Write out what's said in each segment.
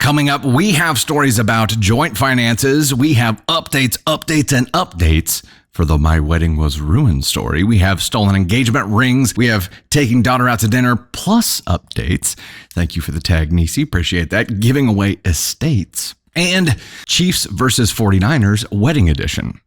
Coming up, we have stories about joint finances. We have updates, and updates for the My Wedding Was Ruined story. We have stolen engagement rings. We have taking daughter out to dinner, plus updates. Thank you for the tag, Nisi. Appreciate that. Giving away estates. And Chiefs versus 49ers wedding edition.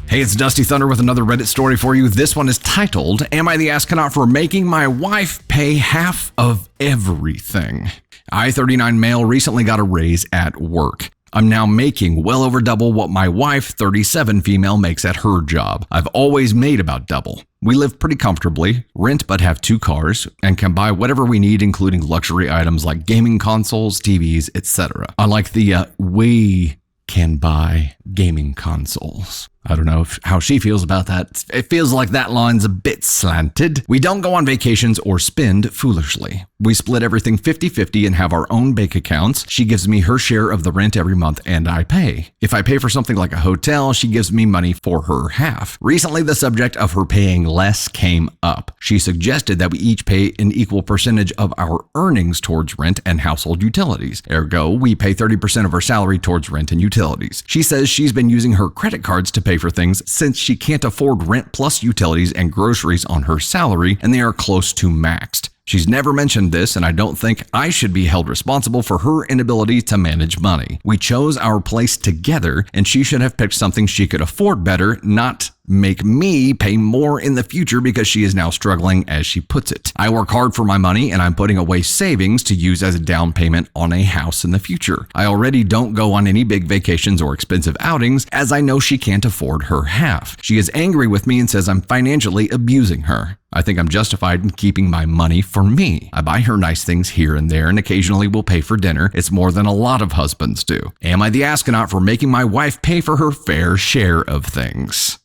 Hey, it's Dusty Thunder with another Reddit story for you. This one is titled, Am I the Astronaut for Making My Wife Pay Half of Everything? I, 39 male, recently got a raise at work. I'm now making well over double what my wife, 37 female, makes at her job. I've always made about double. We live pretty comfortably, rent but have 2 cars, and can buy whatever we need, including luxury items like gaming consoles, TVs, etc. Unlike the we can buy gaming consoles. I don't know how she feels about that. It feels like that line's a bit slanted. We don't go on vacations or spend foolishly. We split everything 50-50 and have our own bank accounts. She gives me her share of the rent every month and I pay. If I pay for something like a hotel, she gives me money for her half. Recently, the subject of her paying less came up. She suggested that we each pay an equal percentage of our earnings towards rent and household utilities. Ergo, we pay 30% of our salary towards rent and utilities. She says she's been using her credit cards to pay for things since she can't afford rent plus utilities and groceries on her salary, and they are close to maxed. She's never mentioned this, and I don't think I should be held responsible for her inability to manage money. We chose our place together, and she should have picked something she could afford better, not make me pay more in the future because she is now struggling, as she puts it. I work hard for my money, and I'm putting away savings to use as a down payment on a house in the future. I already don't go on any big vacations or expensive outings, as I know she can't afford her half. She is angry with me and says I'm financially abusing her. I think I'm justified in keeping my money for me. I buy her nice things here and there and occasionally will pay for dinner. It's more than a lot of husbands do. Am I the astronaut for making my wife pay for her fair share of things?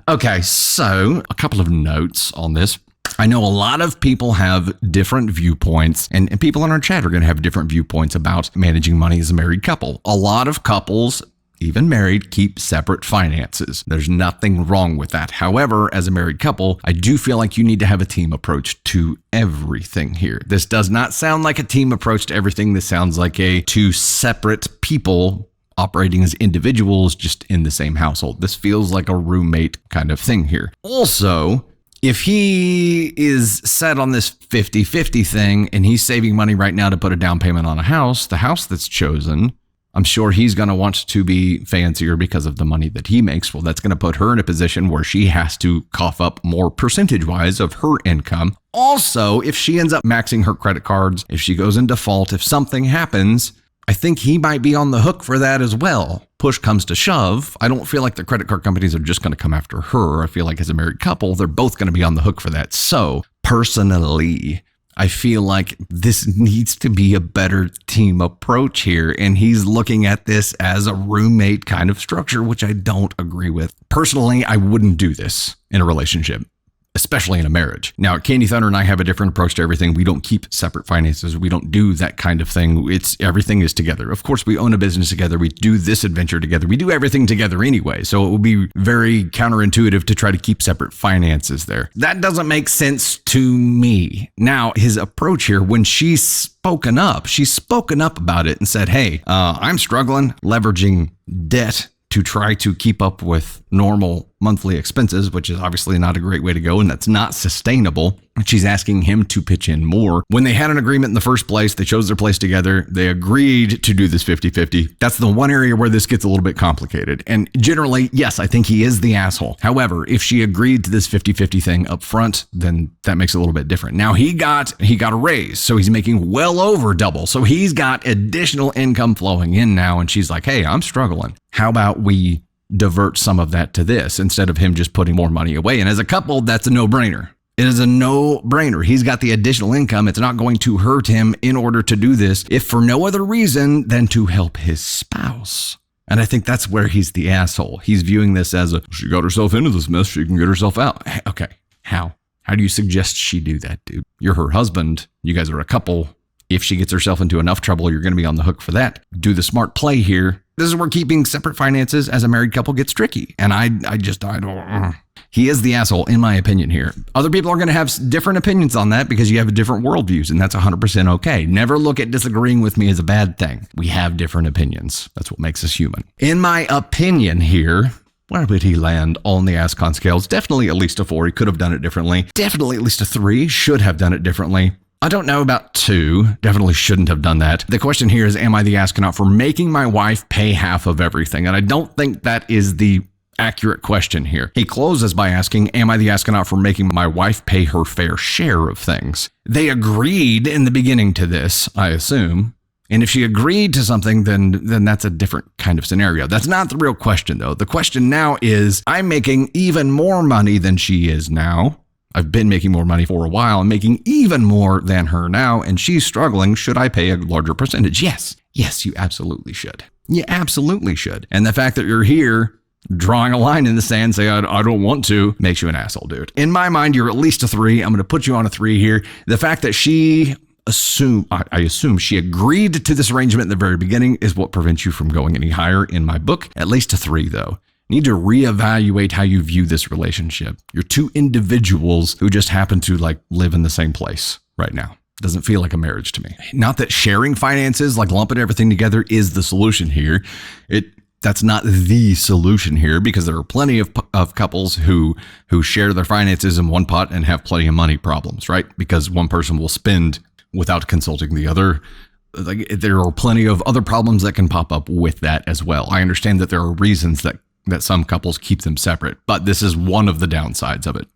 Okay, so a couple of notes on this. I know a lot of people have different viewpoints, and people in our chat are going to have different viewpoints about managing money as a married couple. A lot of couples, even married, keep separate finances. There's nothing wrong with that. However, as a married couple, I do feel like you need to have a team approach to everything here. This does not sound like a team approach to everything. This sounds like two separate people operating as individuals just in the same household. This feels like a roommate kind of thing here. Also, if he is set on this 50-50 thing and he's saving money right now to put a down payment on a house, the house that's chosen, I'm sure he's going to want to be fancier because of the money that he makes. Well, that's going to put her in a position where she has to cough up more percentage-wise of her income. Also, if she ends up maxing her credit cards, if she goes in default, if something happens, I think he might be on the hook for that as well. Push comes to shove, I don't feel like the credit card companies are just going to come after her. I feel like as a married couple, they're both going to be on the hook for that. So, personally, I feel like this needs to be a better team approach here, and he's looking at this as a roommate kind of structure, which I don't agree with. Personally, I wouldn't do this in a relationship, especially in a marriage. Now, Candy Thunder and I have a different approach to everything. We don't keep separate finances. We don't do that kind of thing. Everything is together. Of course, we own a business together. We do this adventure together. We do everything together anyway. So it would be very counterintuitive to try to keep separate finances there. That doesn't make sense to me. Now, his approach here, when she's spoken up about it and said, hey, I'm struggling leveraging debt to try to keep up with normal monthly expenses, which is obviously not a great way to go, and that's not sustainable. She's asking him to pitch in more. When they had an agreement in the first place, they chose their place together, they agreed to do this 50-50. That's the one area where this gets a little bit complicated. And generally, yes, I think he is the asshole. However, if she agreed to this 50-50 thing up front, then that makes it a little bit different. Now he got a raise, so he's making well over double. So he's got additional income flowing in now, and she's like, hey, I'm struggling. How about we divert some of that to this instead of him just putting more money away? And as a couple, that's a no-brainer. It is a no-brainer. He's got the additional income. It's not going to hurt him in order to do this, if for no other reason than to help his spouse. And I think that's where he's the asshole. He's viewing this as she got herself into this mess, she can get herself out. Okay, how? How do you suggest she do that, dude? You're her husband. You guys are a couple. If she gets herself into enough trouble, you're going to be on the hook for that. Do the smart play here. This is where keeping separate finances as a married couple gets tricky. And I don't. He is the asshole, in my opinion here. Other people are going to have different opinions on that because you have different worldviews, and that's 100% okay. Never look at disagreeing with me as a bad thing. We have different opinions. That's what makes us human. In my opinion here, where would he land on the ASCON scales? Definitely at least a 4. He could have done it differently. Definitely at least a 3. Should have done it differently. I don't know about 2. Definitely shouldn't have done that. The question here is, am I the astronaut for making my wife pay half of everything? And I don't think that is the accurate question here. He closes by asking, am I the astronaut for making my wife pay her fair share of things? They agreed in the beginning to this, I assume. And if she agreed to something, then that's a different kind of scenario. That's not the real question, though. The question now is, I'm making even more money than she is now. I've been making more money for a while. I'm making even more than her now, and she's struggling. Should I pay a larger percentage? Yes. Yes, you absolutely should. You absolutely should. And the fact that you're here drawing a line in the sand, say, I don't want to, makes you an asshole, dude. In my mind, you're at least a 3. I'm going to put you on a 3 here. The fact that I assume she agreed to this arrangement in the very beginning is what prevents you from going any higher in my book. At least a 3, though. You need to reevaluate how you view this relationship. You're 2 individuals who just happen to live in the same place right now. It doesn't feel like a marriage to me. Not that sharing finances, lumping everything together, is the solution here. That's not the solution here, because there are plenty of couples who share their finances in one pot and have plenty of money problems, right? Because one person will spend without consulting the other. There are plenty of other problems that can pop up with that as well. I understand that there are reasons that some couples keep them separate, but this is one of the downsides of it.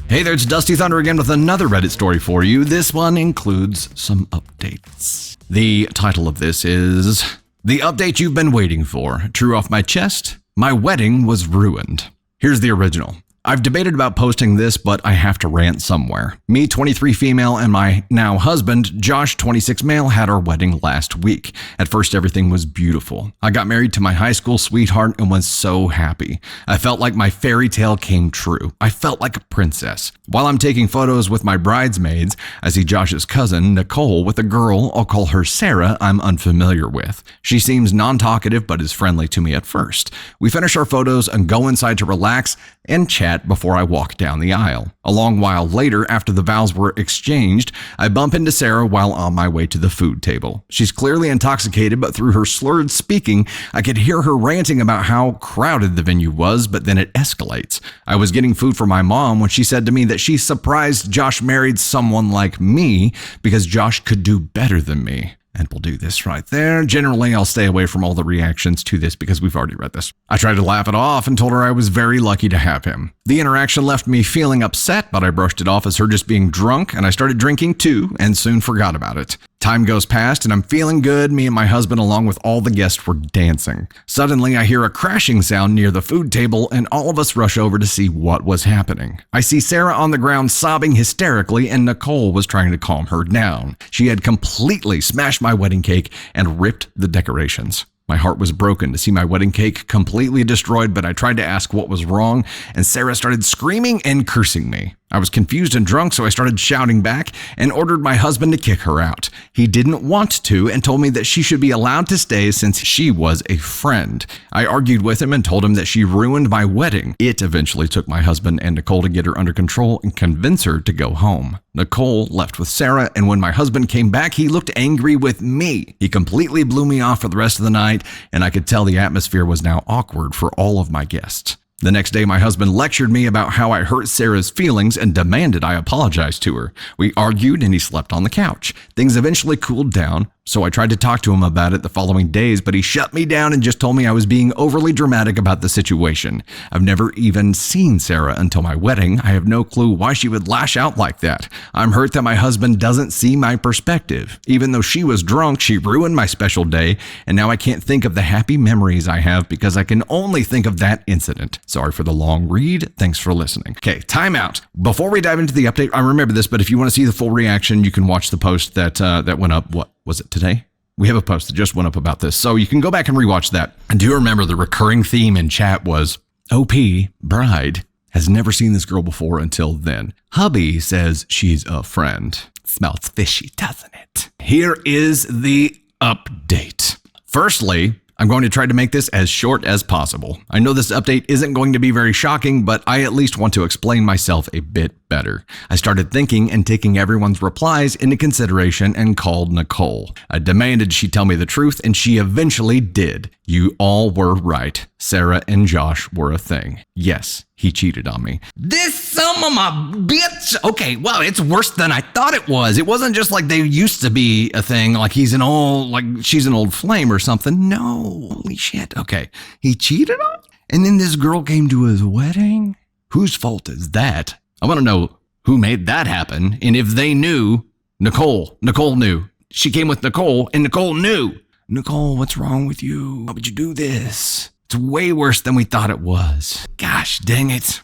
Hey there, it's Dusty Thunder again with another Reddit story for you. This one includes some updates. The title of this is The Update You've Been Waiting For. True off my chest, my wedding was ruined. Here's the original. I've debated about posting this, but I have to rant somewhere. Me, 23 female, and my now husband, Josh, 26 male, had our wedding last week. At first, everything was beautiful. I got married to my high school sweetheart and was so happy. I felt like my fairy tale came true. I felt like a princess. While I'm taking photos with my bridesmaids, I see Josh's cousin, Nicole, with a girl, I'll call her Sarah, I'm unfamiliar with. She seems non-talkative, but is friendly to me at first. We finish our photos and go inside to relax and chat before I walk down the aisle. A long while later, after the vows were exchanged, I bump into Sarah while on my way to the food table. She's clearly intoxicated, but through her slurred speaking, I could hear her ranting about how crowded the venue was, but then it escalates. I was getting food for my mom when she said to me that she's surprised Josh married someone like me because Josh could do better than me. And we'll do this right there. Generally, I'll stay away from all the reactions to this because we've already read this. I tried to laugh it off and told her I was very lucky to have him. The interaction left me feeling upset, but I brushed it off as her just being drunk, and I started drinking too, and soon forgot about it. Time goes past, and I'm feeling good. Me and my husband, along with all the guests, were dancing. Suddenly, I hear a crashing sound near the food table, and all of us rush over to see what was happening. I see Sarah on the ground sobbing hysterically, and Nicole was trying to calm her down. She had completely smashed my wedding cake and ripped the decorations. My heart was broken to see my wedding cake completely destroyed, but I tried to ask what was wrong, and Sarah started screaming and cursing me. I was confused and drunk, so I started shouting back and ordered my husband to kick her out. He didn't want to and told me that she should be allowed to stay since she was a friend. I argued with him and told him that she ruined my wedding. It eventually took my husband and Nicole to get her under control and convince her to go home. Nicole left with Sarah, and when my husband came back, he looked angry with me. He completely blew me off for the rest of the night, and I could tell the atmosphere was now awkward for all of my guests. The next day, my husband lectured me about how I hurt Sarah's feelings and demanded I apologize to her. We argued and he slept on the couch. Things eventually cooled down, So I tried to talk to him about it the following days, but he shut me down and just told me I was being overly dramatic about the situation. I've never even seen Sarah until my wedding. I have no clue why she would lash out like that. I'm hurt that my husband doesn't see my perspective. Even though she was drunk, she ruined my special day, and now I can't think of the happy memories I have because I can only think of that incident. Sorry for the long read. Thanks for listening. Okay, time out. Before we dive into the update, I remember this, but if you want to see the full reaction, you can watch the post that went up. What was it, today? We have a post that just went up about this, so you can go back and rewatch that. And do remember the recurring theme in chat was OP, bride, has never seen this girl before until then. Hubby says she's a friend. Smells fishy, doesn't it? Here is the update. Firstly, I'm going to try to make this as short as possible. I know this update isn't going to be very shocking, but I at least want to explain myself a bit better. I started thinking and taking everyone's replies into consideration and called Nicole. I demanded she tell me the truth, and she eventually did. You all were right. Sarah and Josh were a thing. Yes, he cheated on me. This son of a bitch! Okay, well, it's worse than I thought it was. It wasn't just like they used to be a thing, like she's an old flame or something. No, holy shit. Okay, he cheated on me? And then this girl came to his wedding? Whose fault is that? I want to know who made that happen, and if they knew. Nicole knew. She came with Nicole, and Nicole knew. Nicole, what's wrong with you? Why would you do this? It's way worse than we thought it was. Gosh, dang it.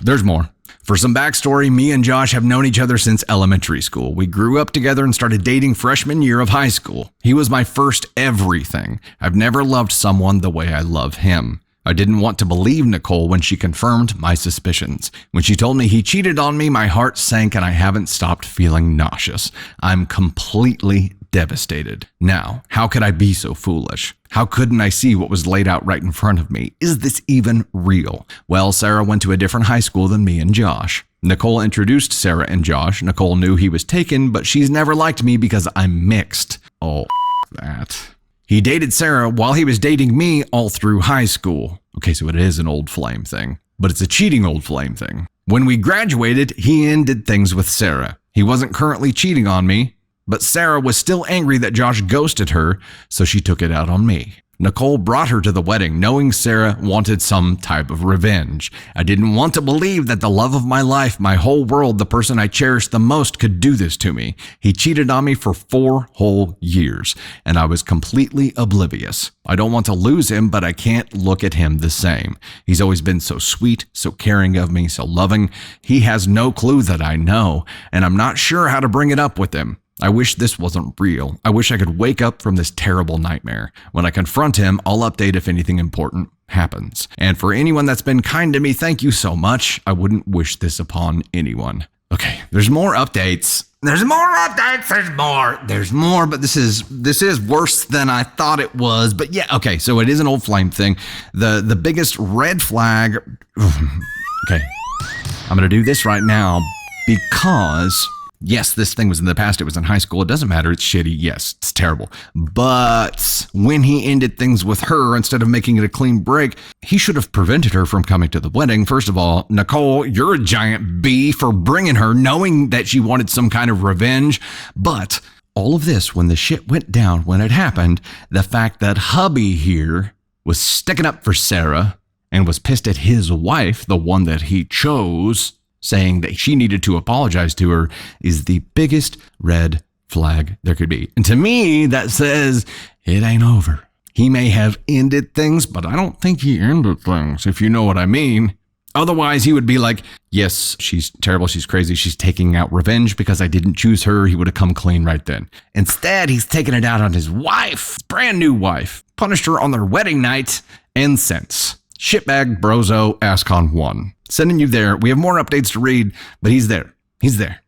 There's more. For some backstory, me and Josh have known each other since elementary school. We grew up together and started dating freshman year of high school. He was my first everything. I've never loved someone the way I love him. I didn't want to believe Nicole when she confirmed my suspicions. When she told me he cheated on me, my heart sank and I haven't stopped feeling nauseous. I'm completely devastated. Now, how could I be so foolish? How couldn't I see what was laid out right in front of me? Is this even real? Well, Sarah went to a different high school than me and Josh. Nicole introduced Sarah and Josh. Nicole knew he was taken, but she's never liked me because I'm mixed. Oh, that. He dated Sarah while he was dating me all through high school. Okay, so it is an old flame thing, but it's a cheating old flame thing. When we graduated, he ended things with Sarah. He wasn't currently cheating on me, but Sarah was still angry that Josh ghosted her, so she took it out on me. Nicole brought her to the wedding knowing Sarah wanted some type of revenge. I didn't want to believe that the love of my life, my whole world, the person I cherished the most could do this to me. He cheated on me for 4 whole years, and I was completely oblivious. I don't want to lose him, but I can't look at him the same. He's always been so sweet, so caring of me, so loving. He has no clue that I know, and I'm not sure how to bring it up with him. I wish this wasn't real. I wish I could wake up from this terrible nightmare. When I confront him, I'll update if anything important happens. And for anyone that's been kind to me, thank you so much. I wouldn't wish this upon anyone. Okay, there's more updates. There's more, but this is worse than I thought it was. But yeah, okay, so it is an old flame thing. The biggest red flag. Okay, I'm gonna do this right now because yes, this thing was in the past. It was in high school. It doesn't matter. It's shitty. Yes, it's terrible. But when he ended things with her, instead of making it a clean break, he should have prevented her from coming to the wedding. First of all, Nicole, you're a giant B for bringing her, knowing that she wanted some kind of revenge. But all of this, when the shit went down, when it happened, the fact that hubby here was sticking up for Sarah and was pissed at his wife, the one that he chose, saying that she needed to apologize to her, is the biggest red flag there could be. And to me, that says it ain't over. He may have ended things, but I don't think he ended things, if you know what I mean. Otherwise, he would be like, yes, she's terrible, she's crazy, she's taking out revenge because I didn't choose her. He would have come clean right then. Instead, he's taking it out on his wife, brand new wife, punished her on their wedding night, and since. Shitbag Brozo Ascon 1. Sending you there. We have more updates to read, but he's there. He's there.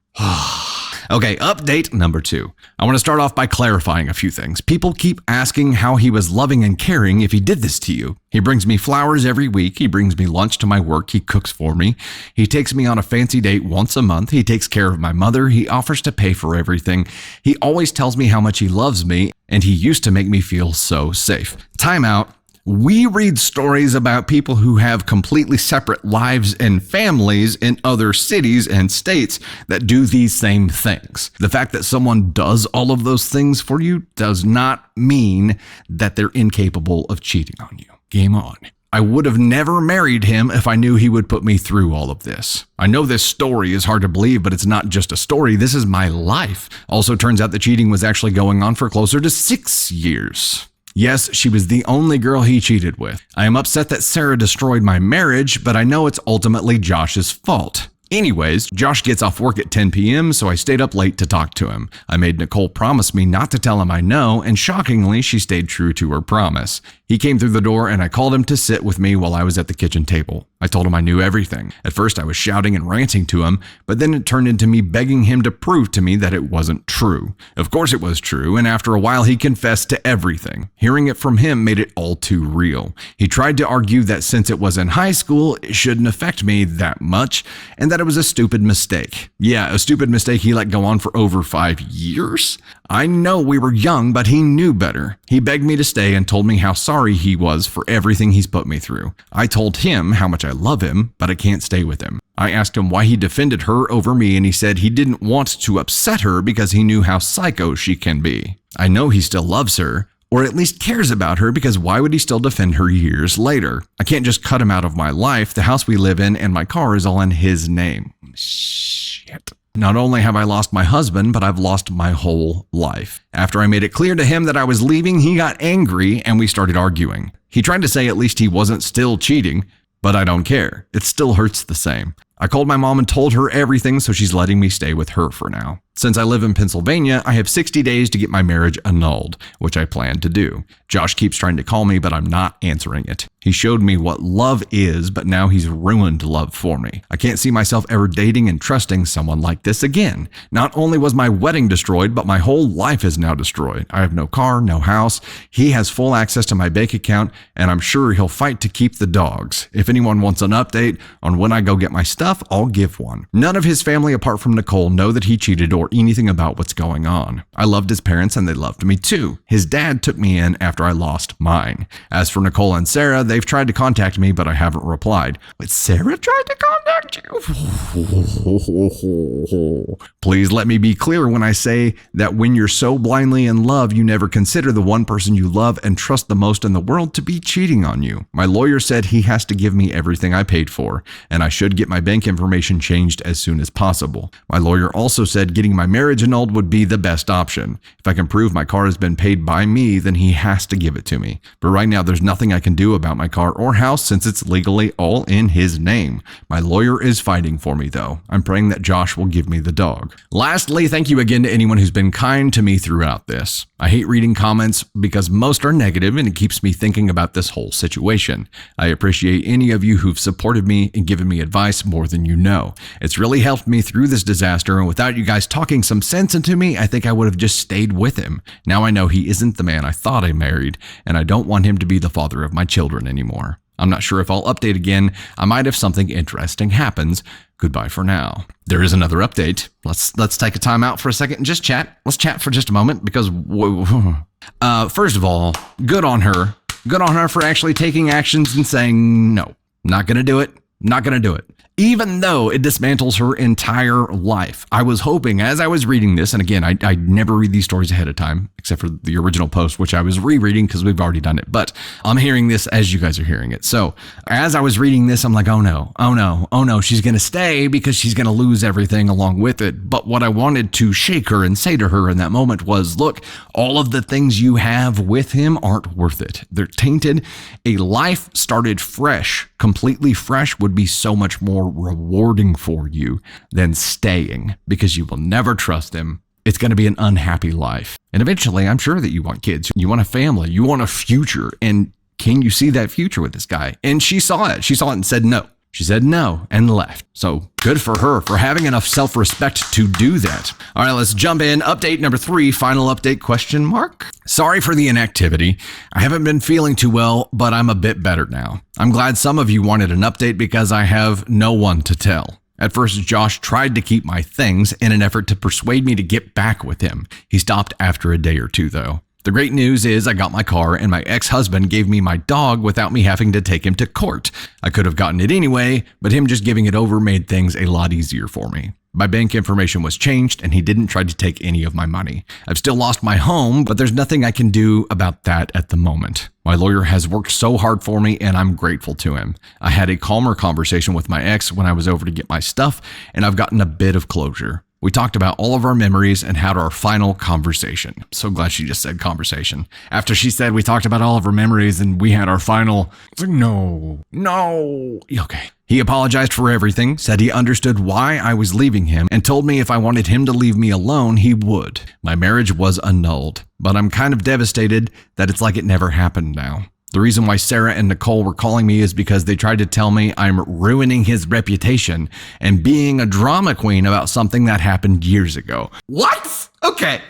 Okay, update number 2. I want to start off by clarifying a few things. People keep asking how he was loving and caring if he did this to you. He brings me flowers every week. He brings me lunch to my work. He cooks for me. He takes me on a fancy date once a month. He takes care of my mother. He offers to pay for everything. He always tells me how much he loves me, and he used to make me feel so safe. Time out. We read stories about people who have completely separate lives and families in other cities and states that do these same things. The fact that someone does all of those things for you does not mean that they're incapable of cheating on you. Game on. I would have never married him if I knew he would put me through all of this. I know this story is hard to believe, but it's not just a story. This is my life. Also, turns out the cheating was actually going on for closer to 6 years. Yes, she was the only girl he cheated with. I am upset that Sarah destroyed my marriage, but I know it's ultimately Josh's fault. Anyways, Josh gets off work at 10 p.m., so I stayed up late to talk to him. I made Nicole promise me not to tell him I know, and shockingly, she stayed true to her promise. He came through the door and I called him to sit with me while I was at the kitchen table. I told him I knew everything. At first I was shouting and ranting to him, but then it turned into me begging him to prove to me that it wasn't true. Of course it was true, and after a while he confessed to everything. Hearing it from him made it all too real. He tried to argue that since it was in high school, it shouldn't affect me that much, and that it was a stupid mistake. Yeah, a stupid mistake he let go on for over 5 years? I know we were young, but he knew better. He begged me to stay and told me how sorry he was for everything he's put me through. I told him how much I love him, but I can't stay with him. I asked him why he defended her over me, and he said he didn't want to upset her because he knew how psycho she can be. I know he still loves her, or at least cares about her, because why would he still defend her years later? I can't just cut him out of my life. The house we live in and my car is all in his name. Shit. Not only have I lost my husband, but I've lost my whole life. After I made it clear to him that I was leaving, he got angry and we started arguing. He tried to say at least he wasn't still cheating, but I don't care. It still hurts the same. I called my mom and told her everything, so she's letting me stay with her for now. Since I live in Pennsylvania, I have 60 days to get my marriage annulled, which I plan to do. Josh keeps trying to call me, but I'm not answering it. He showed me what love is, but now he's ruined love for me. I can't see myself ever dating and trusting someone like this again. Not only was my wedding destroyed, but my whole life is now destroyed. I have no car, no house. He has full access to my bank account, and I'm sure he'll fight to keep the dogs. If anyone wants an update on when I go get my stuff, I'll give one. None of his family apart from Nicole know that he cheated or anything about what's going on. I loved his parents and they loved me too. His dad took me in after I lost mine. As for Nicole and Sarah, they've tried to contact me, but I haven't replied. Wait, Sarah tried to contact you? Please let me be clear when I say that when you're so blindly in love, you never consider the one person you love and trust the most in the world to be cheating on you. My lawyer said he has to give me everything I paid for, and I should get my bank information changed as soon as possible. My lawyer also said getting my marriage annulled would be the best option. If I can prove my car has been paid by me, then he has to give it to me. But right now, there's nothing I can do about my car or house since it's legally all in his name. My lawyer is fighting for me, though. I'm praying that Josh will give me the dog. Lastly, thank you again to anyone who's been kind to me throughout this. I hate reading comments because most are negative and it keeps me thinking about this whole situation. I appreciate any of you who've supported me and given me advice more than you know. It's really helped me through this disaster, and without you guys talking some sense into me, I think I would have just stayed with him. Now I know he isn't the man I thought I married, and I don't want him to be the father of my children anymore. I'm not sure if I'll update again. I might if something interesting happens. Goodbye for now. There is another update. Let's take a time out for a second and just chat. Let's chat for just a moment because first of all, good on her. Good on her for actually taking actions and saying, no, not going to do it. Not going to do it. Even though it dismantles her entire life. I was hoping as I was reading this, and again, I never read these stories ahead of time, except for the original post, which I was rereading because we've already done it, but I'm hearing this as you guys are hearing it. So as I was reading this, I'm like, oh no, she's going to stay because she's going to lose everything along with it. But what I wanted to shake her and say to her in that moment was, look, all of the things you have with him aren't worth it. They're tainted. A life started fresh, completely fresh, would be so much more rewarding for you than staying because you will never trust him. It's going to be an unhappy life. And eventually, I'm sure that you want kids. You want a family. You want a future. And can you see that future with this guy? And she saw it. She saw it and said no. She said no and left. So good for her for having enough self-respect to do that. All right, let's jump in. Update number 3, final update, question mark. Sorry for the inactivity. I haven't been feeling too well, but I'm a bit better now. I'm glad some of you wanted an update because I have no one to tell. At first, Josh tried to keep my things in an effort to persuade me to get back with him. He stopped after a day or two, though. The great news is I got my car and my ex-husband gave me my dog without me having to take him to court. I could have gotten it anyway, but him just giving it over made things a lot easier for me. My bank information was changed and he didn't try to take any of my money. I've still lost my home, but there's nothing I can do about that at the moment. My lawyer has worked so hard for me and I'm grateful to him. I had a calmer conversation with my ex when I was over to get my stuff and I've gotten a bit of closure. We talked about all of our memories and had our final conversation. So glad she just said conversation. After she said we talked about all of our memories and we had our final, it's like, no. Okay. He apologized for everything, said he understood why I was leaving him, and told me if I wanted him to leave me alone, he would. My marriage was annulled, but I'm kind of devastated that it's like it never happened now. The reason why Sarah and Nicole were calling me is because they tried to tell me I'm ruining his reputation and being a drama queen about something that happened years ago. What? Okay.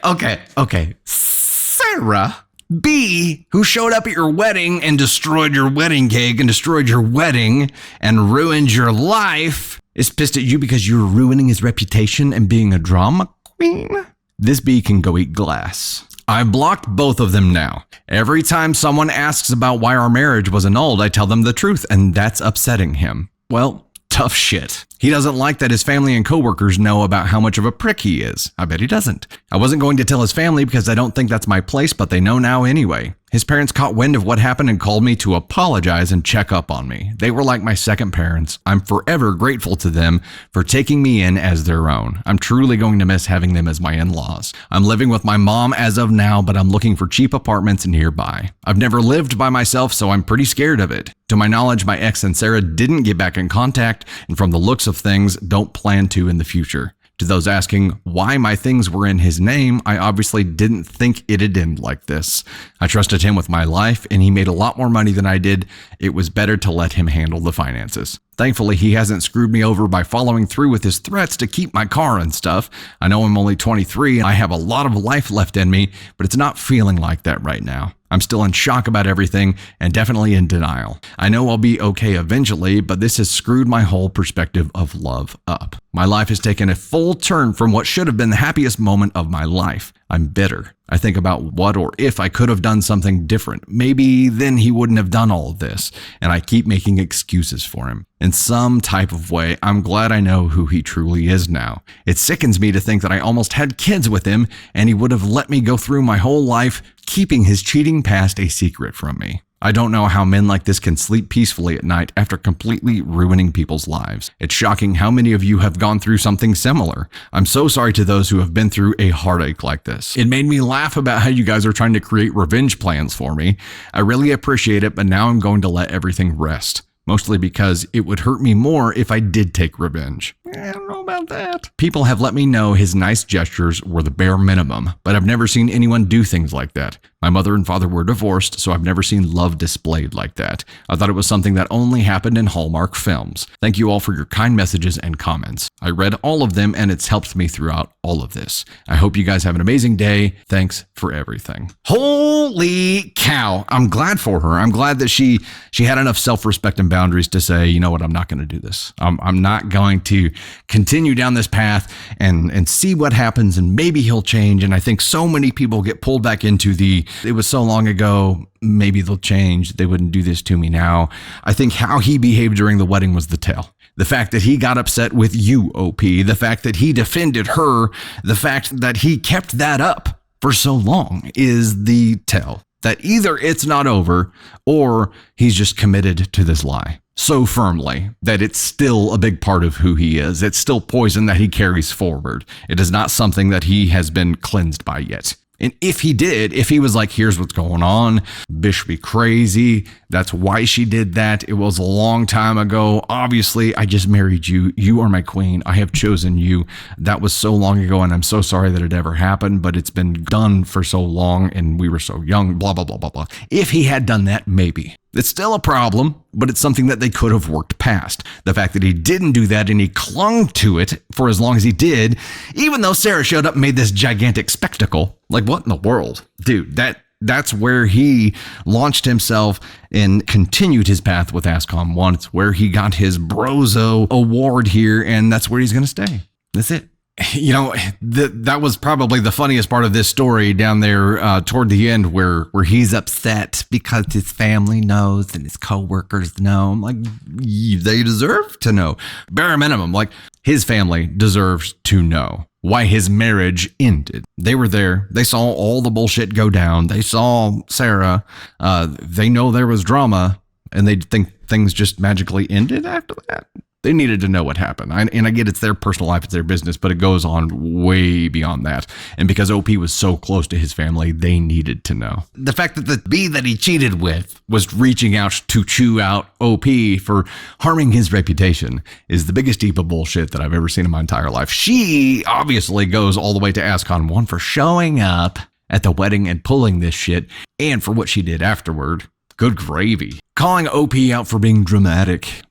Sarah B, who showed up at your wedding and destroyed your wedding cake and destroyed your wedding and ruined your life, is pissed at you because you're ruining his reputation and being a drama queen? This B can go eat glass. I've blocked both of them now. Every time someone asks about why our marriage was annulled, I tell them the truth, and that's upsetting him. Well, tough shit. He doesn't like that his family and coworkers know about how much of a prick he is. I bet he doesn't. I wasn't going to tell his family because I don't think that's my place, but they know now anyway. His parents caught wind of what happened and called me to apologize and check up on me. They were like my second parents. I'm forever grateful to them for taking me in as their own. I'm truly going to miss having them as my in-laws. I'm living with my mom as of now, but I'm looking for cheap apartments nearby. I've never lived by myself, so I'm pretty scared of it. To my knowledge, my ex and Sarah didn't get back in contact, and from the looks of things, don't plan to in the future. To those asking why my things were in his name, I obviously didn't think it'd end like this. I trusted him with my life, and he made a lot more money than I did. It was better to let him handle the finances. Thankfully, he hasn't screwed me over by following through with his threats to keep my car and stuff. I know I'm only 23 and I have a lot of life left in me, but it's not feeling like that right now. I'm still in shock about everything and definitely in denial. I know I'll be okay eventually, but this has screwed my whole perspective of love up. My life has taken a full turn from what should have been the happiest moment of my life. I'm bitter. I think about what or if I could have done something different. Maybe then he wouldn't have done all of this, and I keep making excuses for him. In some type of way, I'm glad I know who he truly is now. It sickens me to think that I almost had kids with him, and he would have let me go through my whole life, keeping his cheating past a secret from me. I don't know how men like this can sleep peacefully at night after completely ruining people's lives. It's shocking how many of you have gone through something similar. I'm so sorry to those who have been through a heartache like this. It made me laugh about how you guys are trying to create revenge plans for me. I really appreciate it, but now I'm going to let everything rest. Mostly because it would hurt me more if I did take revenge. I don't know about that. People have let me know his nice gestures were the bare minimum, but I've never seen anyone do things like that. My mother and father were divorced, so I've never seen love displayed like that. I thought it was something that only happened in Hallmark films. Thank you all for your kind messages and comments. I read all of them and it's helped me throughout all of this. I hope you guys have an amazing day. Thanks for everything. Holy cow. I'm glad for her. I'm glad that she had enough self-respect and boundaries to say, you know what, I'm not going to do this. I'm not going to continue down this path and see what happens and maybe he'll change. And I think so many people get pulled back into it was so long ago, maybe they'll change. They wouldn't do this to me now. I think how he behaved during the wedding was the tell. The fact that he got upset with you, OP, the fact that he defended her, the fact that he kept that up for so long is the tell. That either it's not over or he's just committed to this lie so firmly that it's still a big part of who he is. It's still poison that he carries forward. It is not something that he has been cleansed by yet. And if he was like, here's what's going on, Bish be crazy, that's why she did that, it was a long time ago, obviously I just married you, you are my queen, I have chosen you, that was so long ago and I'm so sorry that it ever happened, but it's been done for so long and we were so young, blah, blah, blah, blah, blah. If he had done that, maybe. It's still a problem, but it's something that they could have worked past. The fact that he didn't do that and he clung to it for as long as he did, even though Sarah showed up and made this gigantic spectacle. Like, what in the world? Dude, that's where he launched himself and continued his path with ASCOM 1. It's where he got his Brozo award here, and that's where he's going to stay. That's it. That was probably the funniest part of this story down there toward the end where he's upset because his family knows and his coworkers know. I'm like, they deserve to know. Bare minimum, like his family deserves to know why his marriage ended. They were there. They saw all the bullshit go down. They saw Sarah. They know there was drama, and they think things just magically ended after that. They needed to know what happened. And I get it's their personal life, it's their business, but it goes on way beyond that. And because OP was so close to his family, they needed to know. The fact that the bee that he cheated with was reaching out to chew out OP for harming his reputation is the biggest heap of bullshit that I've ever seen in my entire life. She obviously goes all the way to ASCON 1 for showing up at the wedding and pulling this shit, and for what she did afterward. Good gravy. Calling OP out for being dramatic.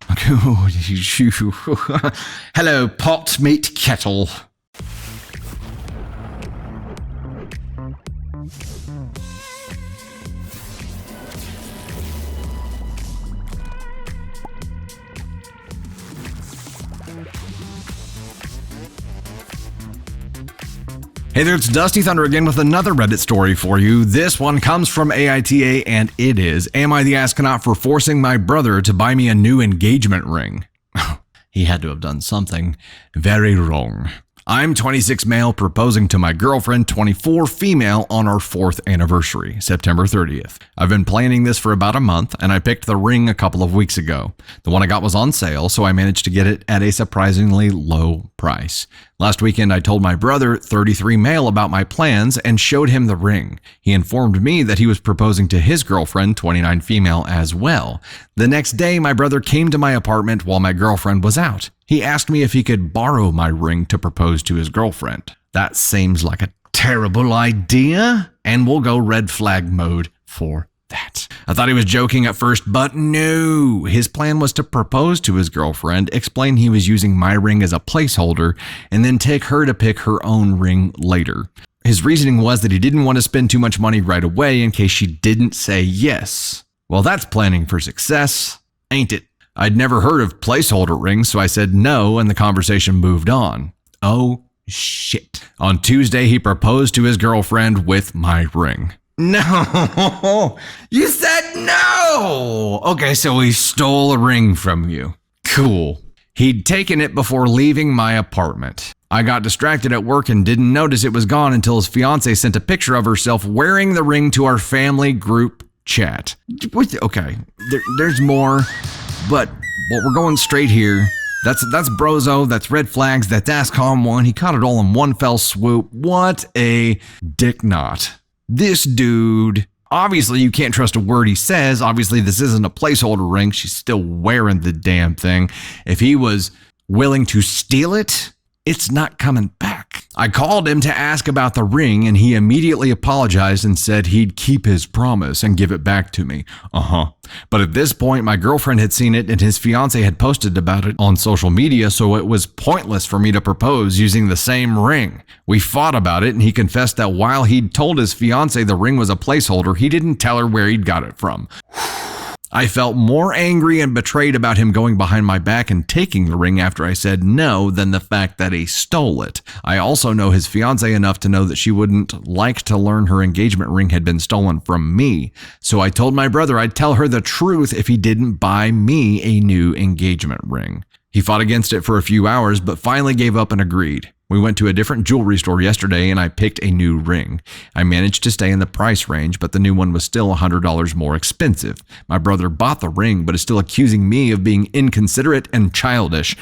Hello, pot meet kettle. Hey there, it's Dusty Thunder again with another Reddit story for you. This one comes from AITA, and it is, am I the astronaut for forcing my brother to buy me a new engagement ring? He had to have done something very wrong. I'm 26 male proposing to my girlfriend, 24 female, on our 4th anniversary, September 30th. I've been planning this for about a month, and I picked the ring a couple of weeks ago. The one I got was on sale, so I managed to get it at a surprisingly low price. Last weekend, I told my brother, 33 male, about my plans and showed him the ring. He informed me that he was proposing to his girlfriend, 29 female, as well. The next day, my brother came to my apartment while my girlfriend was out. He asked me if he could borrow my ring to propose to his girlfriend. That seems like a terrible idea, and we'll go red flag mode for that. I thought he was joking at first, but no. His plan was to propose to his girlfriend, explain he was using my ring as a placeholder, and then take her to pick her own ring later. His reasoning was that he didn't want to spend too much money right away in case she didn't say yes. Well, that's planning for success, ain't it? I'd never heard of placeholder rings, so I said no, and the conversation moved on. Oh, shit. On Tuesday, he proposed to his girlfriend with my ring. No, you said no. Okay, so he stole a ring from you. Cool. He'd taken it before leaving my apartment. I got distracted at work and didn't notice it was gone until his fiance sent a picture of herself wearing the ring to our family group chat. Okay, there's more. But we're going straight here. That's Brozo, that's red flags, that's ASCON 1. He caught it all in one fell swoop. What a dick knot. This dude, obviously you can't trust a word he says. Obviously this isn't a placeholder ring. She's still wearing the damn thing. If he was willing to steal it, it's not coming back. I called him to ask about the ring, and he immediately apologized and said he'd keep his promise and give it back to me. But at this point, my girlfriend had seen it and his fiance had posted about it on social media, so it was pointless for me to propose using the same ring. We fought about it, and he confessed that while he'd told his fiance the ring was a placeholder, he didn't tell her where he'd got it from. I felt more angry and betrayed about him going behind my back and taking the ring after I said no than the fact that he stole it. I also know his fiance enough to know that she wouldn't like to learn her engagement ring had been stolen from me. So I told my brother I'd tell her the truth if he didn't buy me a new engagement ring. He fought against it for a few hours, but finally gave up and agreed. We went to a different jewelry store yesterday and I picked a new ring. I managed to stay in the price range, but the new one was still $100 more expensive. My brother bought the ring, but is still accusing me of being inconsiderate and childish.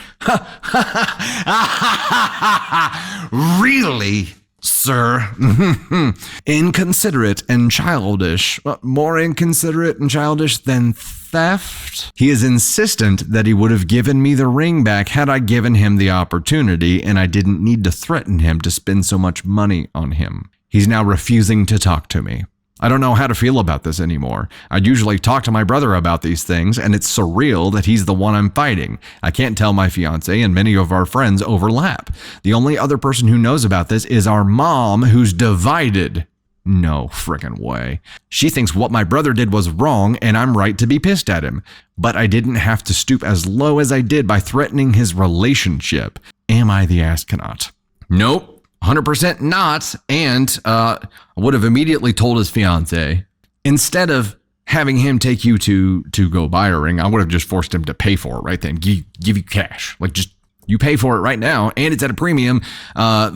Really, sir? Inconsiderate and childish. More inconsiderate and childish than theft? He is insistent that he would have given me the ring back had I given him the opportunity, and I didn't need to threaten him to spend so much money on him. He's now refusing to talk to me. I don't know how to feel about this anymore. I'd usually talk to my brother about these things, and it's surreal that he's the one I'm fighting. I can't tell my fiance, and many of our friends overlap. The only other person who knows about this is our mom, who's divided. No frickin' way. She thinks what my brother did was wrong and I'm right to be pissed at him. But I didn't have to stoop as low as I did by threatening his relationship. Am I the astronaut? Nope, 100% not. And I would have immediately told his fiance, instead of having him take you to go buy a ring, I would have just forced him to pay for it right then. Give you cash. Like, just you pay for it right now, and it's at a premium,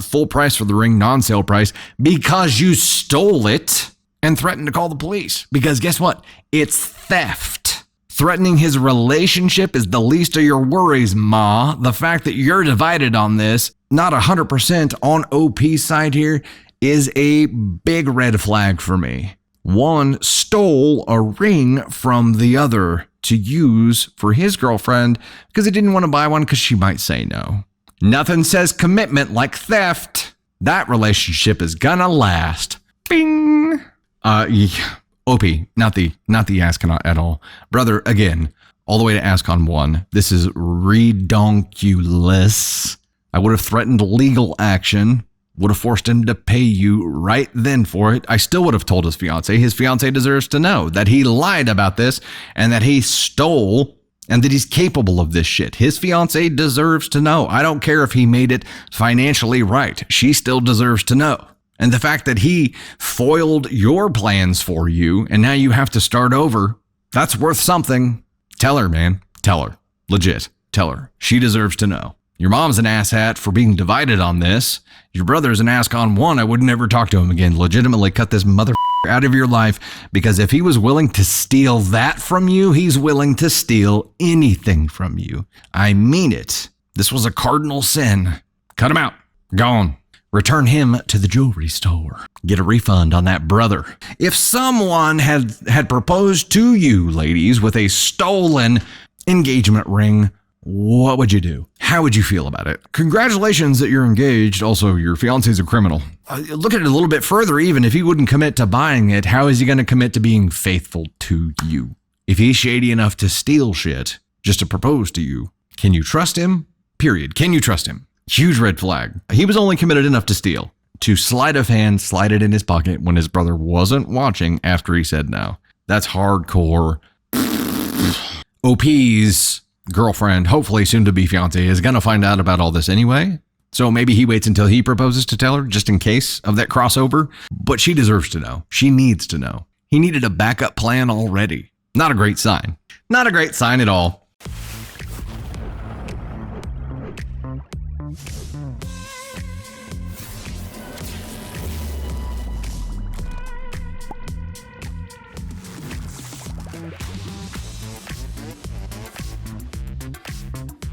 full price for the ring, non-sale price, because you stole it and threatened to call the police. Because guess what? It's theft. Threatening his relationship is the least of your worries, Ma. The fact that you're divided on this, not 100% on OP's side here, is a big red flag for me. One stole a ring from the other to use for his girlfriend because he didn't want to buy one because she might say no. Nothing says commitment like theft. That relationship is gonna last. Bing. OP, not the Astronaut at all. Brother, again, all the way to Ascon 1. This is redonkulous. I would have threatened legal action. Would have forced him to pay you right then for it. I still would have told his fiance. His fiance deserves to know that he lied about this and that he stole and that he's capable of this shit. His fiance deserves to know. I don't care if he made it financially right. She still deserves to know. And the fact that he foiled your plans for you and now you have to start over, that's worth something. Tell her, man. Tell her. Legit. Tell her. She deserves to know. Your mom's an asshat for being divided on this. Your brother's an ass on one. I would never talk to him again. Legitimately cut this mother out of your life, because if he was willing to steal that from you, he's willing to steal anything from you. I mean it. This was a cardinal sin. Cut him out. Gone. Return him to the jewelry store. Get a refund on that brother. If someone had proposed to you, ladies, with a stolen engagement ring, what would you do? How would you feel about it? Congratulations that you're engaged. Also, your fiance's a criminal. Look at it a little bit further. Even if he wouldn't commit to buying it, how is he going to commit to being faithful to you? If he's shady enough to steal shit just to propose to you, can you trust him? Period. Can you trust him? Huge red flag. He was only committed enough to steal. To sleight of hand, slide it in his pocket when his brother wasn't watching after he said no. That's hardcore. OP's girlfriend, hopefully soon to be fiance, is going to find out about all this anyway. So maybe he waits until he proposes to tell her just in case of that crossover. But she deserves to know. She needs to know. He needed a backup plan already. Not a great sign. Not a great sign at all.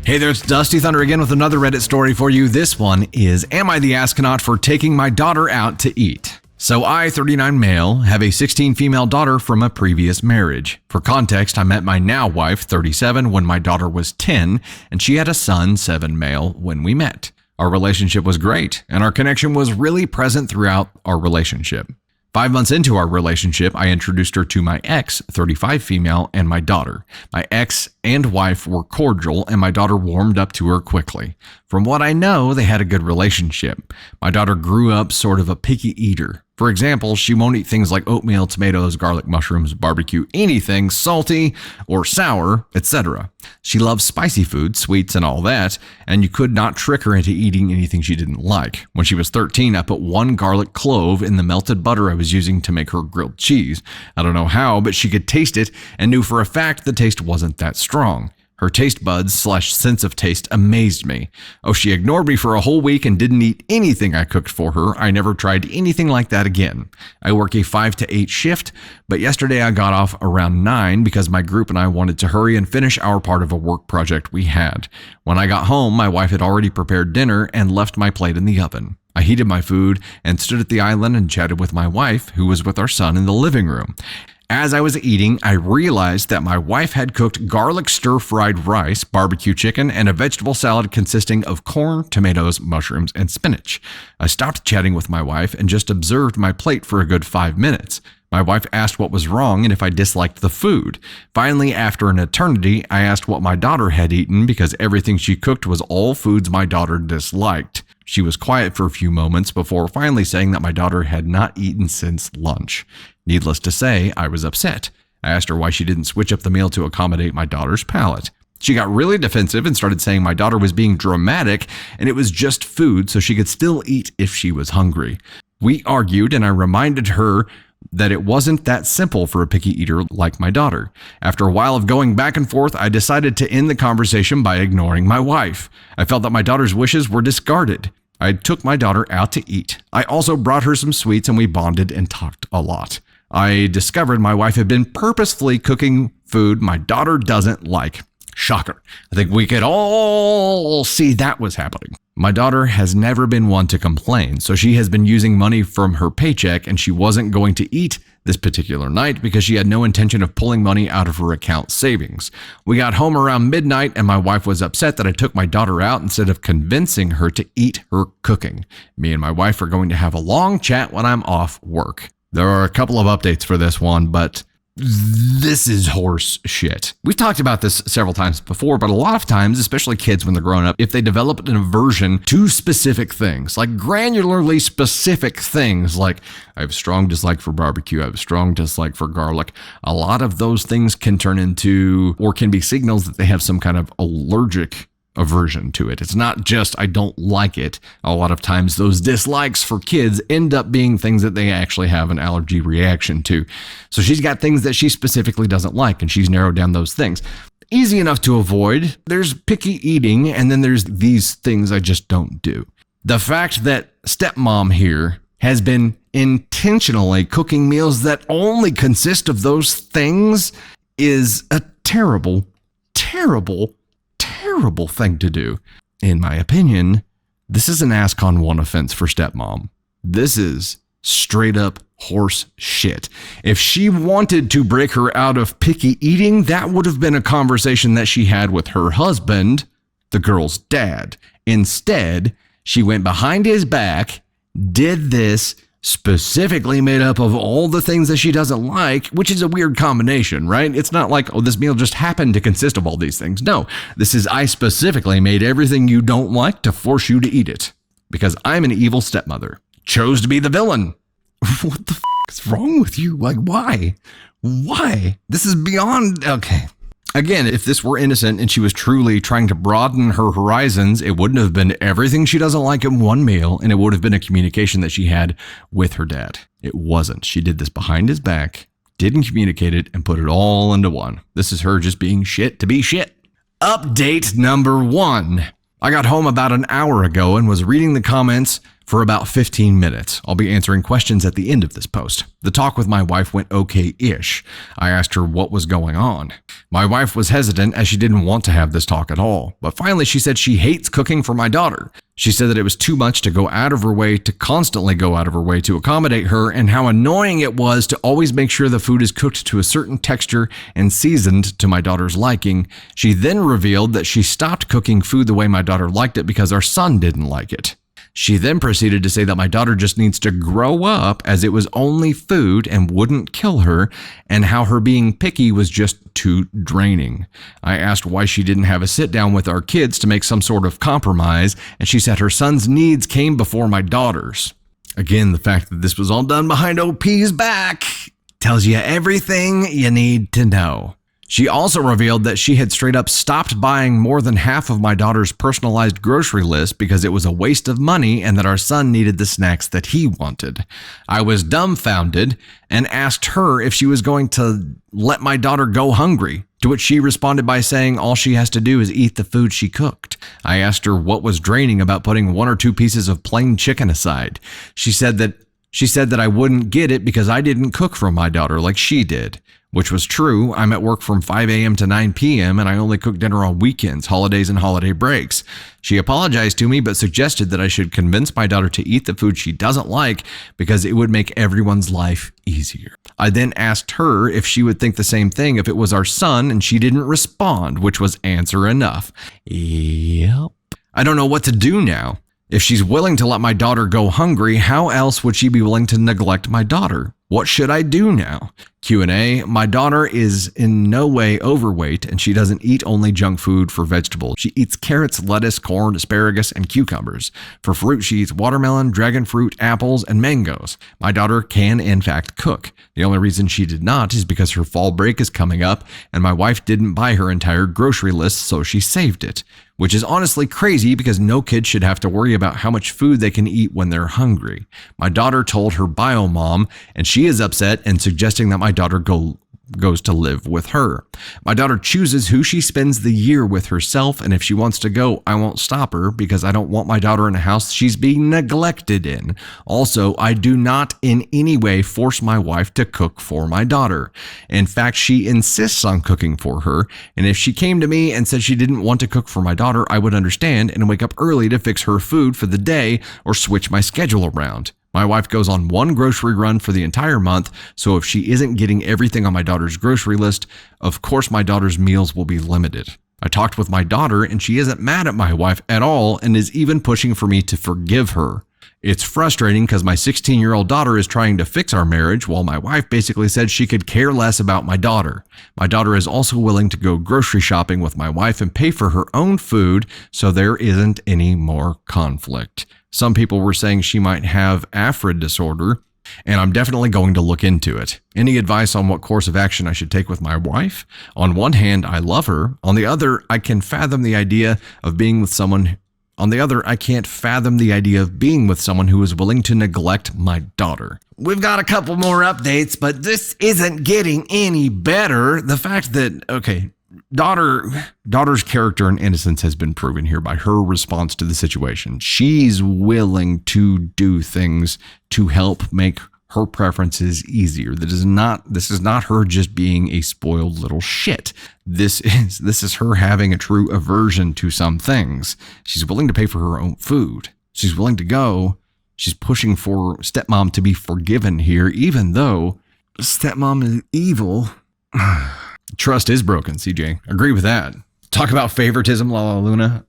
Hey there, it's Dusty Thunder again with another Reddit story for you. This one is, am I the astronaut for taking my daughter out to eat? So I, 39 male, have a 16 female daughter from a previous marriage. For context, I met my now wife, 37, when my daughter was 10, and she had a son, 7 male, when we met. Our relationship was great, and our connection was really present throughout our relationship. 5 months into our relationship, I introduced her to my ex, 35 female, and my daughter. My ex and wife were cordial, and my daughter warmed up to her quickly. From what I know, they had a good relationship. My daughter grew up sort of a picky eater. For example, she won't eat things like oatmeal, tomatoes, garlic, mushrooms, barbecue, anything salty or sour, etc. She loves spicy food, sweets, and all that, and you could not trick her into eating anything she didn't like. When she was 13, I put 1 garlic clove in the melted butter I was using to make her grilled cheese. I don't know how, but she could taste it and knew for a fact the taste wasn't that strong. Her taste buds / sense of taste amazed me. Oh, she ignored me for a whole week and didn't eat anything I cooked for her. I never tried anything like that again. I work a 5 to 8 shift, but yesterday I got off around 9 because my group and I wanted to hurry and finish our part of a work project we had. When I got home, my wife had already prepared dinner and left my plate in the oven. I heated my food and stood at the island and chatted with my wife, who was with our son in the living room. As I was eating, I realized that my wife had cooked garlic stir-fried rice, barbecue chicken, and a vegetable salad consisting of corn, tomatoes, mushrooms, and spinach. I stopped chatting with my wife and just observed my plate for a good 5 minutes. My wife asked what was wrong and if I disliked the food. Finally, after an eternity, I asked what my daughter had eaten because everything she cooked was all foods my daughter disliked. She was quiet for a few moments before finally saying that my daughter had not eaten since lunch. Needless to say, I was upset. I asked her why she didn't switch up the meal to accommodate my daughter's palate. She got really defensive and started saying my daughter was being dramatic and it was just food so she could still eat if she was hungry. We argued and I reminded her that it wasn't that simple for a picky eater like my daughter. After a while of going back and forth, I decided to end the conversation by ignoring my wife. I felt that my daughter's wishes were discarded. I took my daughter out to eat. I also brought her some sweets and we bonded and talked a lot. I discovered my wife had been purposefully cooking food my daughter doesn't like. Shocker. I think we could all see that was happening. My daughter has never been one to complain, so she has been using money from her paycheck and she wasn't going to eat this particular night because she had no intention of pulling money out of her account savings. We got home around midnight and my wife was upset that I took my daughter out instead of convincing her to eat her cooking. Me and my wife are going to have a long chat when I'm off work. There are a couple of updates for this one, but this is horse shit. We've talked about this several times before, but a lot of times, especially kids when they're growing up, if they develop an aversion to specific things, like granularly specific things, like I have a strong dislike for barbecue, I have a strong dislike for garlic, a lot of those things can turn into, or can be signals that they have some kind of allergic aversion to it. It's not just I don't like it. A lot of times those dislikes for kids end up being things that they actually have an allergy reaction to. So she's got things that she specifically doesn't like and she's narrowed down those things. Easy enough to avoid. There's picky eating and then there's these things I just don't do. The fact that stepmom here has been intentionally cooking meals that only consist of those things is a terrible thing to do. In my opinion, this is an ask on one offense for stepmom. This is straight up horse shit. If she wanted to break her out of picky eating, that would have been a conversation that she had with her husband, the girl's dad. Instead, she went behind his back, did this, specifically made up of all the things that she doesn't like, which is a weird combination, right? It's not like, oh, this meal just happened to consist of all these things. No, this is I specifically made everything you don't like to force you to eat it because I'm an evil stepmother. Chose to be the villain. What the is wrong with you? Like, why? Why? This is beyond, okay. Again, if this were innocent and she was truly trying to broaden her horizons, it wouldn't have been everything she doesn't like in one meal, and it would have been a communication that she had with her dad. It wasn't. She did this behind his back, didn't communicate it, and put it all into one. This is her just being shit to be shit. Update number 1. I got home about an hour ago and was reading the comments for about 15 minutes. I'll be answering questions at the end of this post. The talk with my wife went okay-ish. I asked her what was going on. My wife was hesitant as she didn't want to have this talk at all, but finally she said she hates cooking for my daughter. She said that it was too much to go out of her way, to constantly go out of her way to accommodate her, and how annoying it was to always make sure the food is cooked to a certain texture and seasoned to my daughter's liking. She then revealed that she stopped cooking food the way my daughter liked it because our son didn't like it. She then proceeded to say that my daughter just needs to grow up as it was only food and wouldn't kill her, and how her being picky was just too draining. I asked why she didn't have a sit down with our kids to make some sort of compromise, and she said her son's needs came before my daughter's. Again, the fact that this was all done behind OP's back tells you everything you need to know. She also revealed that she had straight up stopped buying more than half of my daughter's personalized grocery list because it was a waste of money and that our son needed the snacks that he wanted. I was dumbfounded and asked her if she was going to let my daughter go hungry, to which she responded by saying all she has to do is eat the food she cooked. I asked her what was draining about putting 1 or 2 pieces of plain chicken aside. She said that I wouldn't get it because I didn't cook for my daughter like she did. Which was true. I'm at work from 5 a.m. to 9 p.m. and I only cook dinner on weekends, holidays, and holiday breaks. She apologized to me but suggested that I should convince my daughter to eat the food she doesn't like because it would make everyone's life easier. I then asked her if she would think the same thing if it was our son, and she didn't respond, which was answer enough. Yep. I don't know what to do now. If she's willing to let my daughter go hungry, how else would she be willing to neglect my daughter? What should I do now? Q&A, my daughter is in no way overweight and she doesn't eat only junk food for vegetables. She eats carrots, lettuce, corn, asparagus, and cucumbers. For fruit, she eats watermelon, dragon fruit, apples, and mangoes. My daughter can, in fact, cook. The only reason she did not is because her fall break is coming up and my wife didn't buy her entire grocery list, so she saved it. Which is honestly crazy because no kid should have to worry about how much food they can eat when they're hungry. My daughter told her bio mom, and she is upset and suggesting that my daughter goes to live with her. My daughter chooses who she spends the year with herself, and if she wants to go, I won't stop her because I don't want my daughter in a house she's being neglected in. Also, I do not in any way force my wife to cook for my daughter. In fact, she insists on cooking for her, and if she came to me and said she didn't want to cook for my daughter, I would understand and wake up early to fix her food for the day or switch my schedule around. My wife goes on one grocery run for the entire month, so if she isn't getting everything on my daughter's grocery list, of course my daughter's meals will be limited. I talked with my daughter and she isn't mad at my wife at all and is even pushing for me to forgive her. It's frustrating because my 16-year-old daughter is trying to fix our marriage while my wife basically said she could care less about my daughter. My daughter is also willing to go grocery shopping with my wife and pay for her own food, so there isn't any more conflict. Some people were saying she might have AFRID disorder, and I'm definitely going to look into it. Any advice on what course of action I should take with my wife? On one hand, I love her. On the other, I can fathom the idea of being with someone. On the other, I can't fathom the idea of being with someone who is willing to neglect my daughter. We've got a couple more updates, but this isn't getting any better. The fact that, daughter's character and innocence has been proven here by her response to the situation. She's willing to do things to help make her preferences easier. This is not her just being a spoiled little shit. This is her having a true aversion to some things. She's willing to pay for her own food. She's willing to go. She's pushing for stepmom to be forgiven here, even though stepmom is evil. Trust is broken, CJ. Agree with that. Talk about favoritism, La La Luna.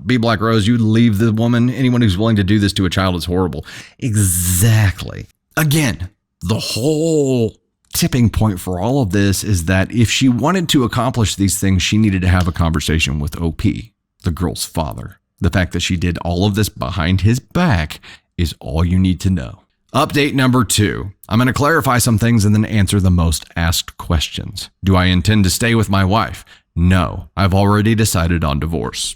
B Black Rose, you leave the woman. Anyone who's willing to do this to a child is horrible. Exactly. Again, the whole tipping point for all of this is that if she wanted to accomplish these things, she needed to have a conversation with OP, the girl's father. The fact that she did all of this behind his back is all you need to know. Update number 2. I'm going to clarify some things and then answer the most asked questions. Do I intend to stay with my wife? No, I've already decided on divorce.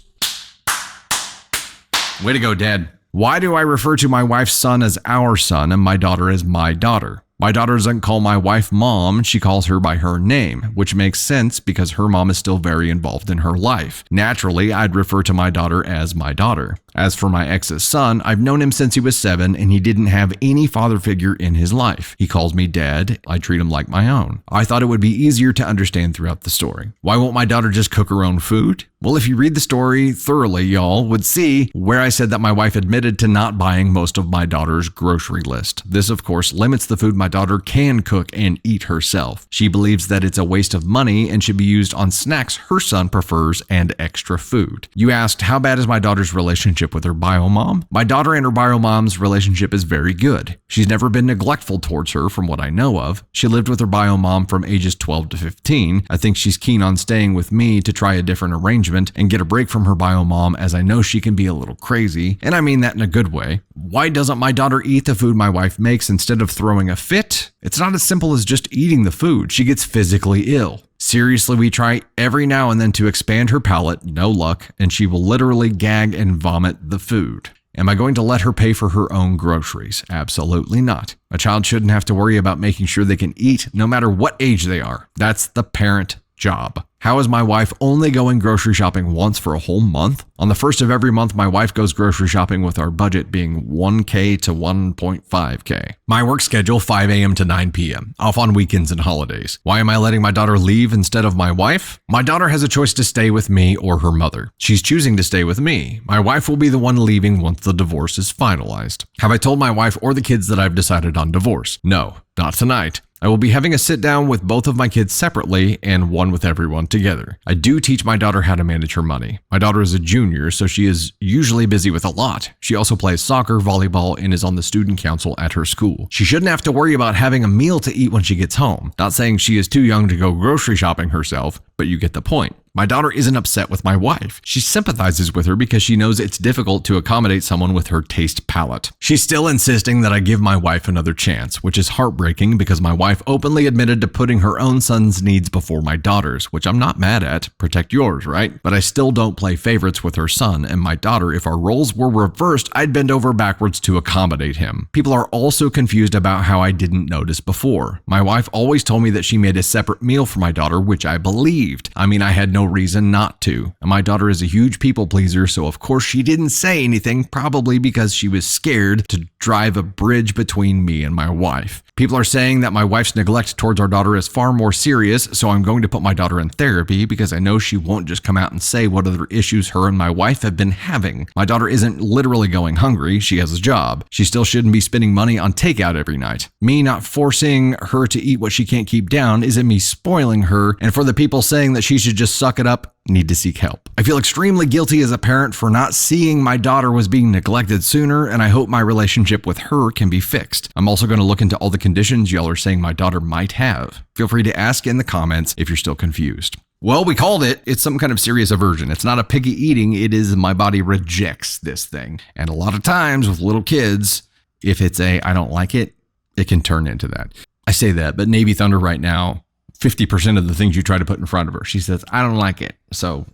Way to go, Dad. Why do I refer to my wife's son as our son and my daughter as my daughter? My daughter doesn't call my wife mom, she calls her by her name, which makes sense because her mom is still very involved in her life. Naturally, I'd refer to my daughter as my daughter. As for my ex's son, I've known him since he was 7 and he didn't have any father figure in his life. He calls me dad. I treat him like my own. I thought it would be easier to understand throughout the story. Why won't my daughter just cook her own food? Well, if you read the story thoroughly, y'all would see where I said that my wife admitted to not buying most of my daughter's grocery list. This, of course, limits the food my daughter can cook and eat herself. She believes that it's a waste of money and should be used on snacks her son prefers and extra food. You asked, how bad is my daughter's relationship with her bio mom? My daughter and her bio mom's relationship is very good. She's never been neglectful towards her from what I know of. She lived with her bio mom from ages 12 to 15. I think she's keen on staying with me to try a different arrangement and get a break from her bio mom, as I know she can be a little crazy, and I mean that in a good way. Why doesn't my daughter eat the food my wife makes instead of throwing a fit? It's not as simple as just eating the food. She gets physically ill. Seriously, we try every now and then to expand her palate, no luck, and she will literally gag and vomit the food. Am I going to let her pay for her own groceries? Absolutely not. A child shouldn't have to worry about making sure they can eat no matter what age they are. That's the parent job. How is my wife only going grocery shopping once for a whole month? On the first of every month, my wife goes grocery shopping with our budget being $1K to $1.5K. My work schedule, 5 a.m. to 9 p.m., off on weekends and holidays. Why am I letting my daughter leave instead of my wife? My daughter has a choice to stay with me or her mother. She's choosing to stay with me. My wife will be the one leaving once the divorce is finalized. Have I told my wife or the kids that I've decided on divorce? No, not tonight. I will be having a sit down with both of my kids separately and one with everyone together. I do teach my daughter how to manage her money. My daughter is a junior, so she is usually busy with a lot. She also plays soccer, volleyball, and is on the student council at her school. She shouldn't have to worry about having a meal to eat when she gets home. Not saying she is too young to go grocery shopping herself, but you get the point. My daughter isn't upset with my wife. She sympathizes with her because she knows it's difficult to accommodate someone with her taste palette. She's still insisting that I give my wife another chance, which is heartbreaking because my wife openly admitted to putting her own son's needs before my daughter's, which I'm not mad at. Protect yours, right? But I still don't play favorites with her son and my daughter. If our roles were reversed, I'd bend over backwards to accommodate him. People are also confused about how I didn't notice before. My wife always told me that she made a separate meal for my daughter, which I believed. I mean, I had no reason not to. And my daughter is a huge people pleaser, so of course she didn't say anything, probably because she was scared to drive a bridge between me and my wife. People are saying that my wife's neglect towards our daughter is far more serious, so I'm going to put my daughter in therapy because I know she won't just come out and say what other issues her and my wife have been having. My daughter isn't literally going hungry, she has a job. She still shouldn't be spending money on takeout every night. Me not forcing her to eat what she can't keep down isn't me spoiling her, and for the people saying that she should just suck it up, need to seek help. I feel extremely guilty as a parent for not seeing my daughter was being neglected sooner, and I hope my relationship with her can be fixed. I'm also going to look into all the conditions y'all are saying my daughter might have. Feel free to ask in the comments if you're still confused. Well, we called it. It's some kind of serious aversion. It's not a picky eating. It is my body rejects this thing. And a lot of times with little kids, if it's I don't like it, it can turn into that. I say that, but Navy Thunder right now, 50% of the things you try to put in front of her, she says, I don't like it. So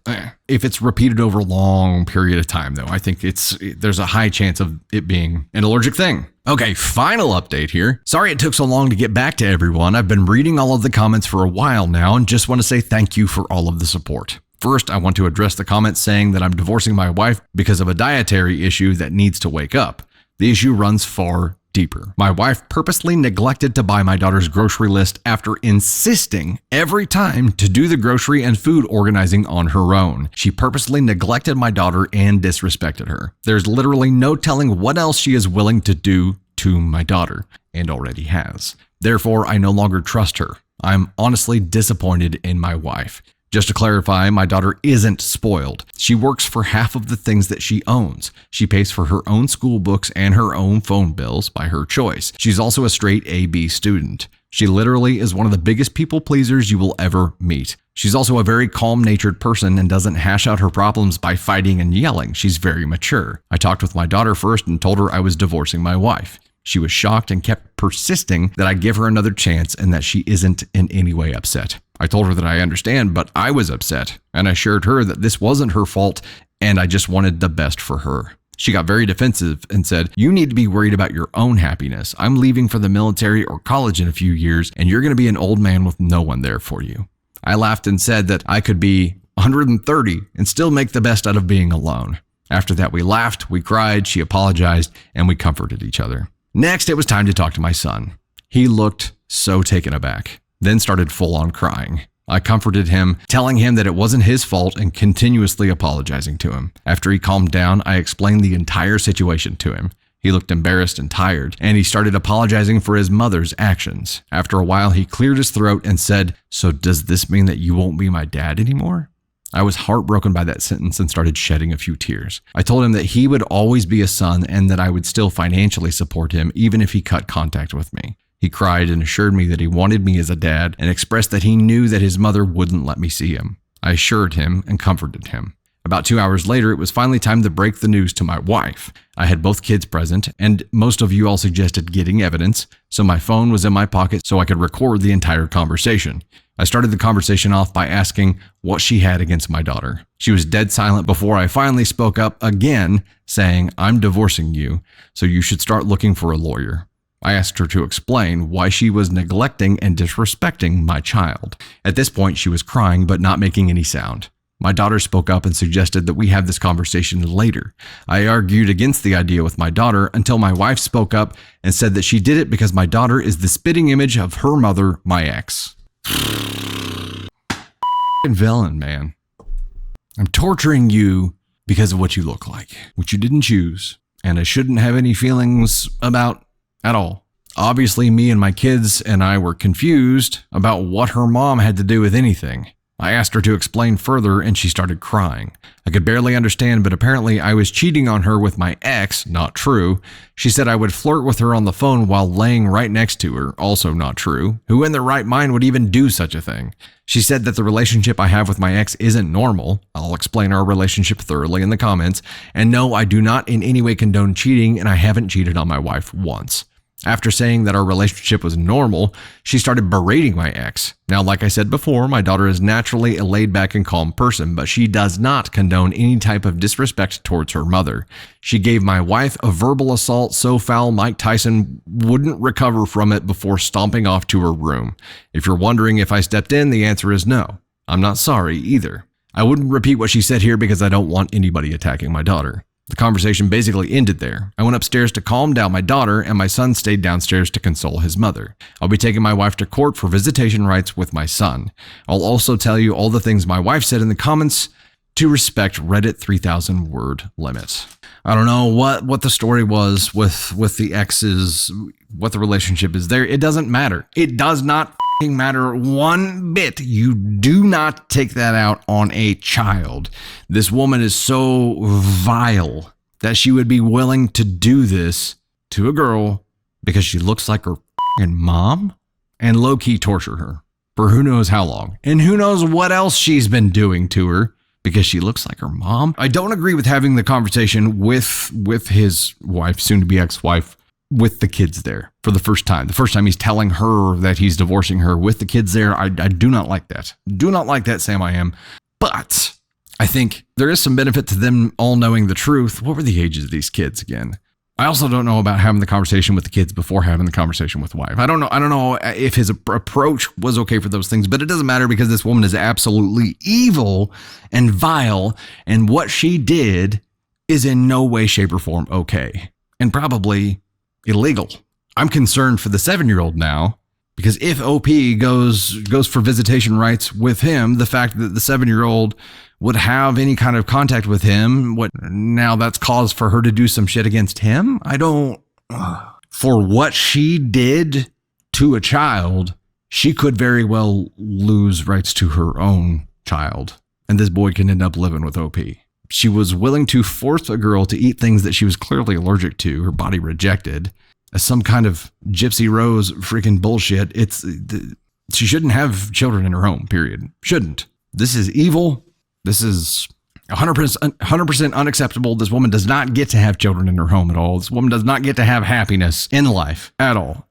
if it's repeated over a long period of time, though, I think there's a high chance of it being an allergic thing. Okay, final update here. Sorry it took so long to get back to everyone. I've been reading all of the comments for a while now and just want to say thank you for all of the support. First, I want to address the comments saying that I'm divorcing my wife because of a dietary issue that needs to wake up. The issue runs far deeper. My wife purposely neglected to buy my daughter's grocery list after insisting every time to do the grocery and food organizing on her own. She purposely neglected my daughter and disrespected her. There's literally no telling what else she is willing to do to my daughter, and already has. Therefore, I no longer trust her. I'm honestly disappointed in my wife. Just to clarify, my daughter isn't spoiled. She works for half of the things that she owns. She pays for her own school books and her own phone bills by her choice. She's also a straight A/B student. She literally is one of the biggest people pleasers you will ever meet. She's also a very calm-natured person and doesn't hash out her problems by fighting and yelling. She's very mature. I talked with my daughter first and told her I was divorcing my wife. She was shocked and kept persisting that I give her another chance and that she isn't in any way upset. I told her that I understand, but I was upset, and I assured her that this wasn't her fault and I just wanted the best for her. She got very defensive and said, "You need to be worried about your own happiness. I'm leaving for the military or college in a few years, and you're going to be an old man with no one there for you." I laughed and said that I could be 130 and still make the best out of being alone. After that, we laughed, we cried, she apologized, and we comforted each other. Next, it was time to talk to my son. He looked so taken aback, then started full-on crying. I comforted him, telling him that it wasn't his fault and continuously apologizing to him. After he calmed down, I explained the entire situation to him. He looked embarrassed and tired, and he started apologizing for his mother's actions. After a while, he cleared his throat and said, "So does this mean that you won't be my dad anymore?" I was heartbroken by that sentence and started shedding a few tears. I told him that he would always be a son and that I would still financially support him even if he cut contact with me. He cried and assured me that he wanted me as a dad and expressed that he knew that his mother wouldn't let me see him. I assured him and comforted him. About 2 hours later, it was finally time to break the news to my wife. I had both kids present, and most of you all suggested getting evidence, so my phone was in my pocket so I could record the entire conversation. I started the conversation off by asking what she had against my daughter. She was dead silent before I finally spoke up again, saying, "I'm divorcing you, so you should start looking for a lawyer." I asked her to explain why she was neglecting and disrespecting my child. At this point, she was crying but not making any sound. My daughter spoke up and suggested that we have this conversation later. I argued against the idea with my daughter until my wife spoke up and said that she did it because my daughter is the spitting image of her mother, my ex. Villain, man. I'm torturing you because of what you look like, which you didn't choose, and I shouldn't have any feelings about at all. Obviously, me and my kids and I were confused about what her mom had to do with anything. I asked her to explain further and she started crying. I could barely understand, but apparently I was cheating on her with my ex, not true. She said I would flirt with her on the phone while laying right next to her, also not true. Who in their right mind would even do such a thing? She said that the relationship I have with my ex isn't normal. I'll explain our relationship thoroughly in the comments. And no, I do not in any way condone cheating, and I haven't cheated on my wife once. After saying that our relationship was normal, she started berating my ex. Now, like I said before, my daughter is naturally a laid-back and calm person, but she does not condone any type of disrespect towards her mother. She gave my wife a verbal assault so foul Mike Tyson wouldn't recover from it before stomping off to her room. If you're wondering if I stepped in, the answer is no. I'm not sorry either. I wouldn't repeat what she said here because I don't want anybody attacking my daughter. The conversation basically ended there. I went upstairs to calm down my daughter, and my son stayed downstairs to console his mother. I'll be taking my wife to court for visitation rights with my son. I'll also tell you all the things my wife said in the comments to respect Reddit 3,000 word limit. I don't know what the story was with the exes, what the relationship is there. It doesn't matter. It does not matter one bit. You do not take that out on a child. This woman is so vile that she would be willing to do this to a girl because she looks like her mom and low-key torture her for who knows how long. And who knows what else she's been doing to her because she looks like her mom. I don't agree with having the conversation with his wife, soon-to-be ex-wife, with the kids there for the first time. The first time he's telling her that he's divorcing her with the kids there. I do not like that. Do not like that, Sam I am. But I think there is some benefit to them all knowing the truth. What were the ages of these kids again? I also don't know about having the conversation with the kids before having the conversation with the wife. I don't know if his approach was okay for those things, but it doesn't matter because this woman is absolutely evil and vile, and what she did is in no way, shape, or form okay, and probably illegal. I'm concerned for the 7-year-old now, because if OP goes for visitation rights with him, the fact that the 7-year-old would have any kind of contact with him, now that's cause for her to do some shit against him? For what she did to a child, she could very well lose rights to her own child, and this boy can end up living with OP. She was willing to force a girl to eat things that she was clearly allergic to, her body rejected, as some kind of Gypsy Rose freaking bullshit. She shouldn't have children in her home, period. Shouldn't. This is evil. This is 100% unacceptable. This woman does not get to have children in her home at all. This woman does not get to have happiness in life at all.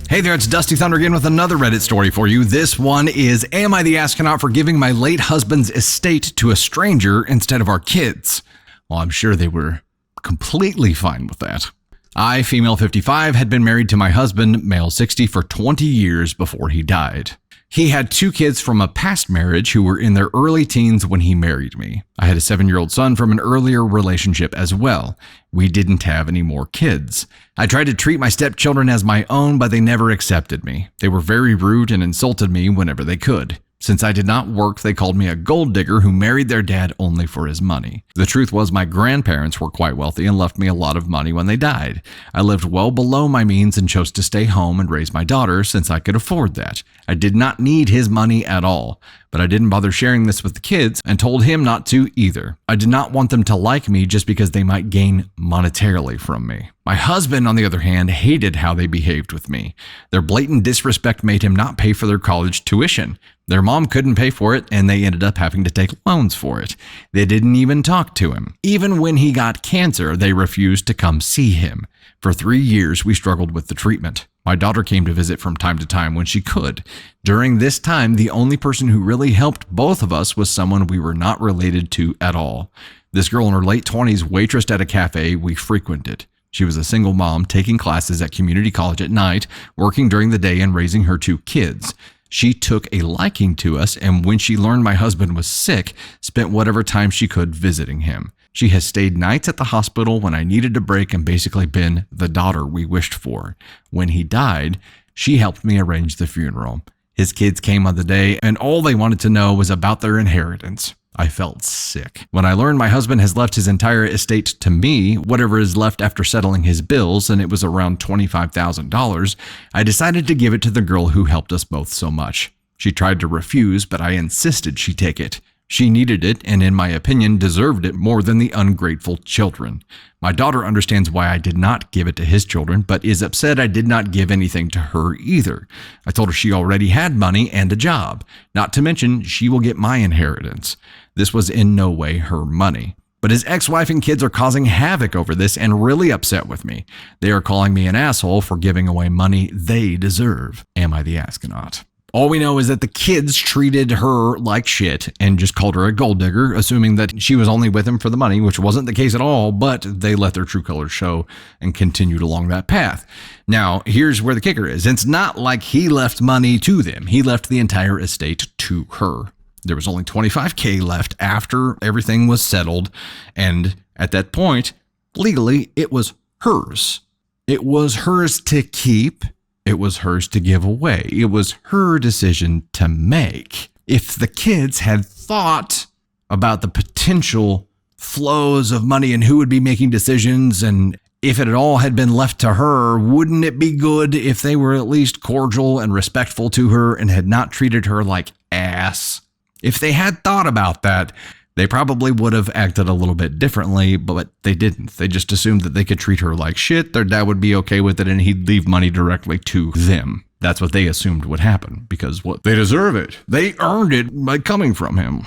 Hey there, it's Dusty Thunder again with another Reddit story for you. This one is, am I the astronaut for giving my late husband's estate to a stranger instead of our kids? Well, I'm sure they were completely fine with that. I, female 55, had been married to my husband, male 60, for 20 years before he died. He had 2 kids from a past marriage who were in their early teens when he married me. I had a 7-year-old son from an earlier relationship as well. We didn't have any more kids. I tried to treat my stepchildren as my own, but they never accepted me. They were very rude and insulted me whenever they could. Since I did not work, they called me a gold digger who married their dad only for his money. The truth was my grandparents were quite wealthy and left me a lot of money when they died. I lived well below my means and chose to stay home and raise my daughter since I could afford that. I did not need his money at all, but I didn't bother sharing this with the kids and told him not to either. I did not want them to like me just because they might gain monetarily from me. My husband, on the other hand, hated how they behaved with me. Their blatant disrespect made him not pay for their college tuition. Their mom couldn't pay for it, and they ended up having to take loans for it. They didn't even talk to him. Even when he got cancer, they refused to come see him. For 3 years, we struggled with the treatment. My daughter came to visit from time to time when she could. During this time, the only person who really helped both of us was someone we were not related to at all. This girl in her late 20s waitressed at a cafe we frequented. She was a single mom taking classes at community college at night, working during the day and raising her 2 kids. She took a liking to us, and when she learned my husband was sick, spent whatever time she could visiting him. She has stayed nights at the hospital when I needed a break and basically been the daughter we wished for. When he died, she helped me arrange the funeral. His kids came on the day, and all they wanted to know was about their inheritance. I felt sick. When I learned my husband has left his entire estate to me, whatever is left after settling his bills, and it was around $25,000, I decided to give it to the girl who helped us both so much. She tried to refuse, but I insisted she take it. She needed it, and in my opinion, deserved it more than the ungrateful children. My daughter understands why I did not give it to his children, but is upset I did not give anything to her either. I told her she already had money and a job. Not to mention, she will get my inheritance. This was in no way her money. But his ex-wife and kids are causing havoc over this and really upset with me. They are calling me an asshole for giving away money they deserve. Am I the astronaut? All we know is that the kids treated her like shit and just called her a gold digger, assuming that she was only with him for the money, which wasn't the case at all, but they let their true colors show and continued along that path. Now, here's where the kicker is. It's not like he left money to them. He left the entire estate to her. There was only $25K left after everything was settled, and at that point, legally, it was hers. It was hers to keep. It was hers to give away. It was her decision to make. If the kids had thought about the potential flows of money and who would be making decisions, and if it all had been left to her, wouldn't it be good if they were at least cordial and respectful to her and had not treated her like ass? If they had thought about that, they probably would have acted a little bit differently, but they didn't. They just assumed that they could treat her like shit, their dad would be okay with it, and he'd leave money directly to them. That's what they assumed would happen, because they deserve it. They earned it by coming from him,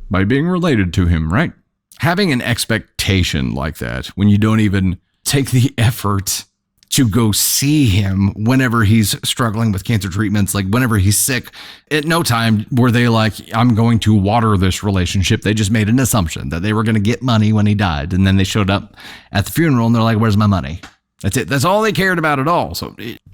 by being related to him, right? Having an expectation like that, when you don't even take the effort to go see him whenever he's struggling with cancer treatments, like whenever he's sick, at no time were they like, I'm going to water this relationship. They just made an assumption that they were going to get money when he died. And then they showed up at the funeral and they're like, where's my money? That's it. That's all they cared about at all. So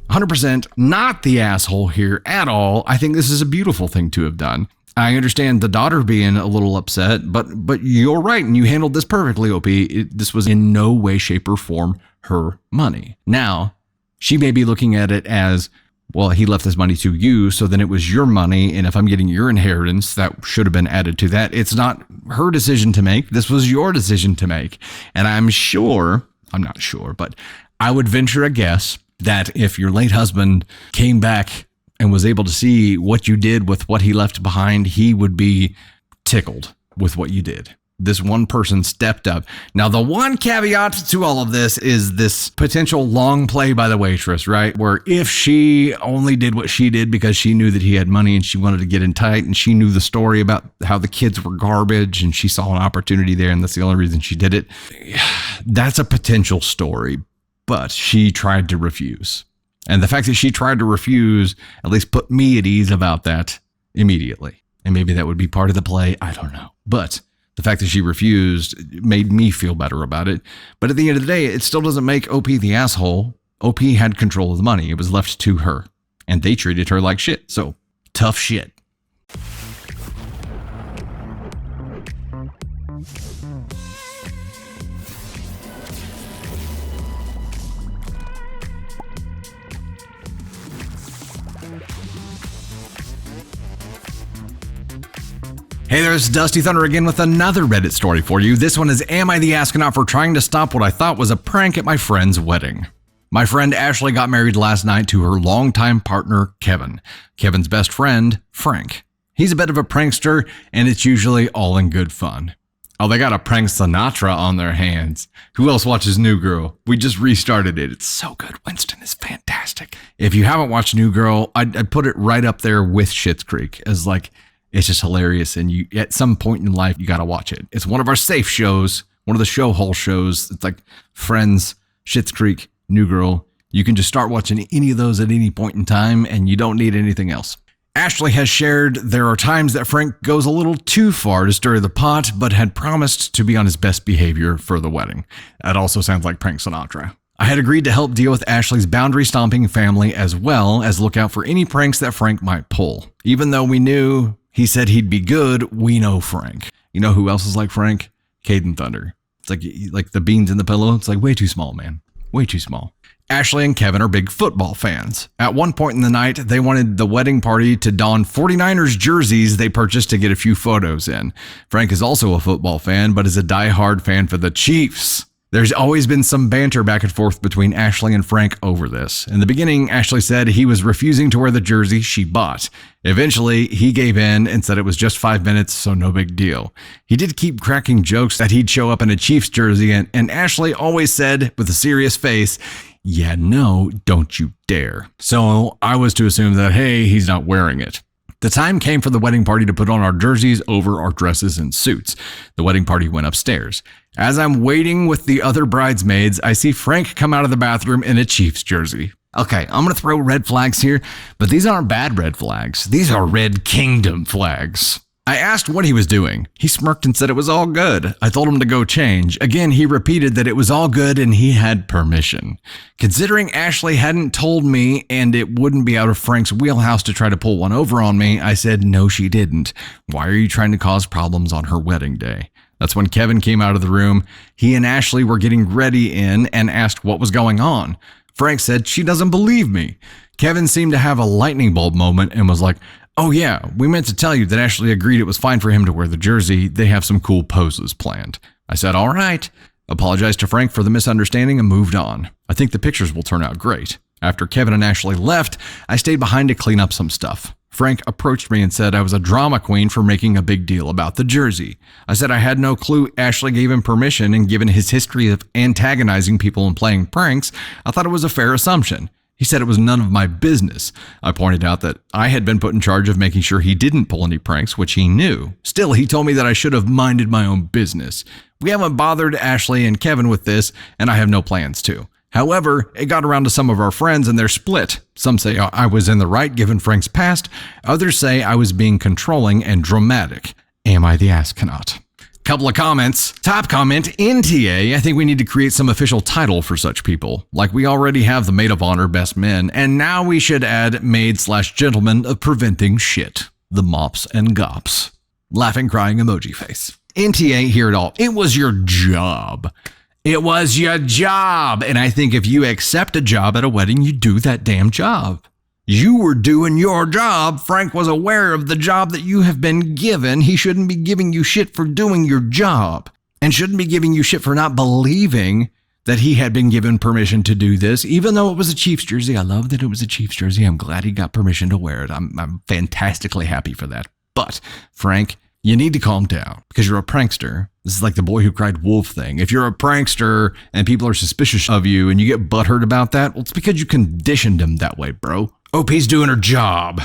100% not the asshole here at all. I think this is a beautiful thing to have done. I understand the daughter being a little upset, but you're right, and you handled this perfectly, OP. This was in no way, shape, or form her money. Now, she may be looking at it as, well, he left this money to you, so then it was your money, and if I'm getting your inheritance, that should have been added to that. It's not her decision to make. This was your decision to make. And I'm not sure, but I would venture a guess that if your late husband came back and was able to see what you did with what he left behind, he would be tickled with what you did. This one person stepped up. Now, the one caveat to all of this is this potential long play by the waitress, right? Where if she only did what she did because she knew that he had money and she wanted to get in tight, and she knew the story about how the kids were garbage and she saw an opportunity there and that's the only reason she did it, that's a potential story. But she tried to refuse. And the fact that she tried to refuse at least put me at ease about that immediately. And maybe that would be part of the play. I don't know. But the fact that she refused made me feel better about it. But at the end of the day, it still doesn't make OP the asshole. OP had control of the money. It was left to her. And they treated her like shit. So, tough shit. Hey, there's Dusty Thunder again with another Reddit story for you. This one is, am I the astronaut for trying to stop what I thought was a prank at my friend's wedding? My friend Ashley got married last night to her longtime partner, Kevin. Kevin's best friend, Frank. He's a bit of a prankster, and it's usually all in good fun. Oh, they got a prank Sinatra on their hands. Who else watches New Girl? We just restarted it. It's so good. Winston is fantastic. If you haven't watched New Girl, I'd put it right up there with Schitt's Creek as like, it's just hilarious, and you at some point in life, you got to watch it. It's one of our safe shows, one of the show hole shows. It's like Friends, Schitt's Creek, New Girl. You can just start watching any of those at any point in time, and you don't need anything else. Ashley has shared there are times that Frank goes a little too far to stir the pot, but had promised to be on his best behavior for the wedding. That also sounds like prank Sinatra. I had agreed to help deal with Ashley's boundary-stomping family as well as look out for any pranks that Frank might pull. Even though we knew he said he'd be good, we know Frank. You know who else is like Frank? Caden Thunder. It's like the beans in the pillow. It's like way too small, man. Way too small. Ashley and Kevin are big football fans. At one point in the night, they wanted the wedding party to don 49ers jerseys they purchased to get a few photos in. Frank is also a football fan, but is a diehard fan for the Chiefs. There's always been some banter back and forth between Ashley and Frank over this. In the beginning, Ashley said he was refusing to wear the jersey she bought. Eventually, he gave in and said it was just 5 minutes, so no big deal. He did keep cracking jokes that he'd show up in a Chiefs jersey, and Ashley always said with a serious face, "Yeah, no, don't you dare." So I was to assume that, hey, he's not wearing it. The time came for the wedding party to put on our jerseys over our dresses and suits. The wedding party went upstairs. As I'm waiting with the other bridesmaids, I see Frank come out of the bathroom in a Chiefs jersey. Okay, I'm going to throw red flags here, but these aren't bad red flags. These are Red Kingdom flags. I asked what he was doing. He smirked and said it was all good. I told him to go change. Again, he repeated that it was all good and he had permission. Considering Ashley hadn't told me and it wouldn't be out of Frank's wheelhouse to try to pull one over on me, I said, no, she didn't. Why are you trying to cause problems on her wedding day? That's when Kevin came out of the room. He and Ashley were getting ready in and asked what was going on. Frank said, she doesn't believe me. Kevin seemed to have a lightning bulb moment and was like, oh yeah, we meant to tell you that Ashley agreed it was fine for him to wear the jersey. They have some cool poses planned. I said, all right. Apologized to Frank for the misunderstanding and moved on. I think the pictures will turn out great. After Kevin and Ashley left, I stayed behind to clean up some stuff. Frank approached me and said I was a drama queen for making a big deal about the jersey. I said I had no clue Ashley gave him permission, and given his history of antagonizing people and playing pranks, I thought it was a fair assumption. He said it was none of my business. I pointed out that I had been put in charge of making sure he didn't pull any pranks, which he knew. Still, he told me that I should have minded my own business. We haven't bothered Ashley and Kevin with this, and I have no plans to. However, it got around to some of our friends and they're split. Some say I was in the right given Frank's past. Others say I was being controlling and dramatic. Am I the astronaut? Couple of comments. Top comment, NTA. I think we need to create some official title for such people. Like we already have the maid of honor, best men, and now we should add maid/gentleman of preventing shit. The mops and gops. Laughing, crying emoji face. NTA, hear it all. It was your job. It was your job. And I think if you accept a job at a wedding, you do that damn job. You were doing your job. Frank was aware of the job that you have been given. He shouldn't be giving you shit for doing your job, and shouldn't be giving you shit for not believing that he had been given permission to do this, even though it was a Chiefs jersey. I love that it was a Chiefs jersey. I'm glad he got permission to wear it. I'm fantastically happy for that. But Frank, you need to calm down because you're a prankster. This is like the boy who cried wolf thing. If you're a prankster and people are suspicious of you and you get butthurt about that, well, it's because you conditioned them that way, bro. OP's doing her job.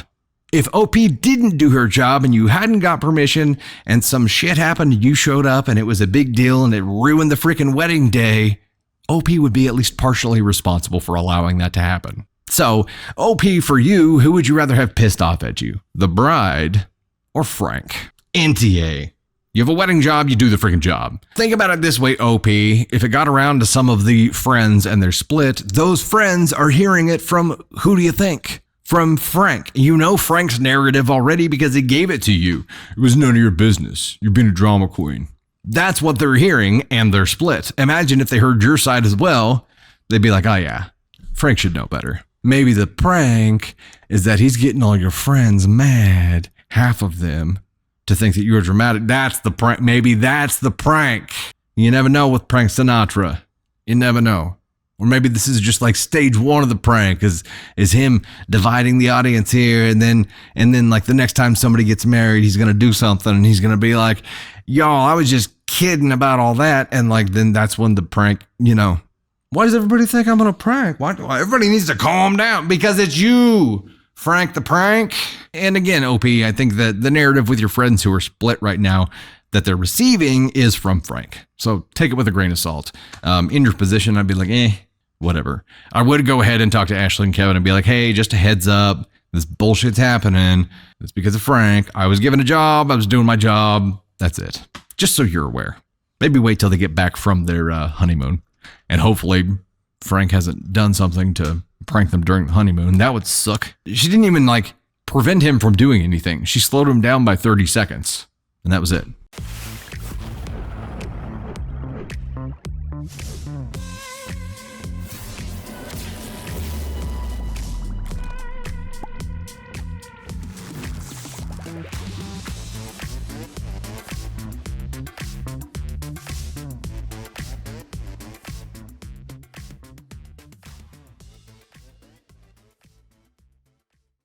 If OP didn't do her job and you hadn't got permission and some shit happened and you showed up and it was a big deal and it ruined the freaking wedding day, OP would be at least partially responsible for allowing that to happen. So, OP, for you, who would you rather have pissed off at you? The bride or Frank? NTA. You have a wedding job, you do the freaking job. Think about it this way, OP. If it got around to some of the friends and they're split, those friends are hearing it from, who do you think? From Frank. You know Frank's narrative already because he gave it to you. It was none of your business. You've been a drama queen. That's what they're hearing, and they're split. Imagine if they heard your side as well. They'd be like, oh yeah, Frank should know better. Maybe the prank is that he's getting all your friends mad, half of them, to think that you're dramatic. That's the prank. Maybe that's the prank. You never know with Prank Sinatra. You never know. Or maybe this is just like stage one of the prank is him dividing the audience here. And then like the next time somebody gets married, he's going to do something and he's going to be like, y'all, I was just kidding about all that. And like, then that's when the prank, you know, why does everybody think I'm going to prank? Why everybody needs to calm down because it's you, Frank the prank. And again, OP, I think that the narrative with your friends who are split right now that they're receiving is from Frank. So take it with a grain of salt. In your position, I'd be like, whatever. I would go ahead and talk to Ashley and Kevin and be like, hey, just a heads up. This bullshit's happening. It's because of Frank. I was given a job. I was doing my job. That's it. Just so you're aware. Maybe wait till they get back from their honeymoon. And hopefully Frank hasn't done something to prank them during the honeymoon. That would suck. She didn't even like prevent him from doing anything. She slowed him down by 30 seconds. And that was it.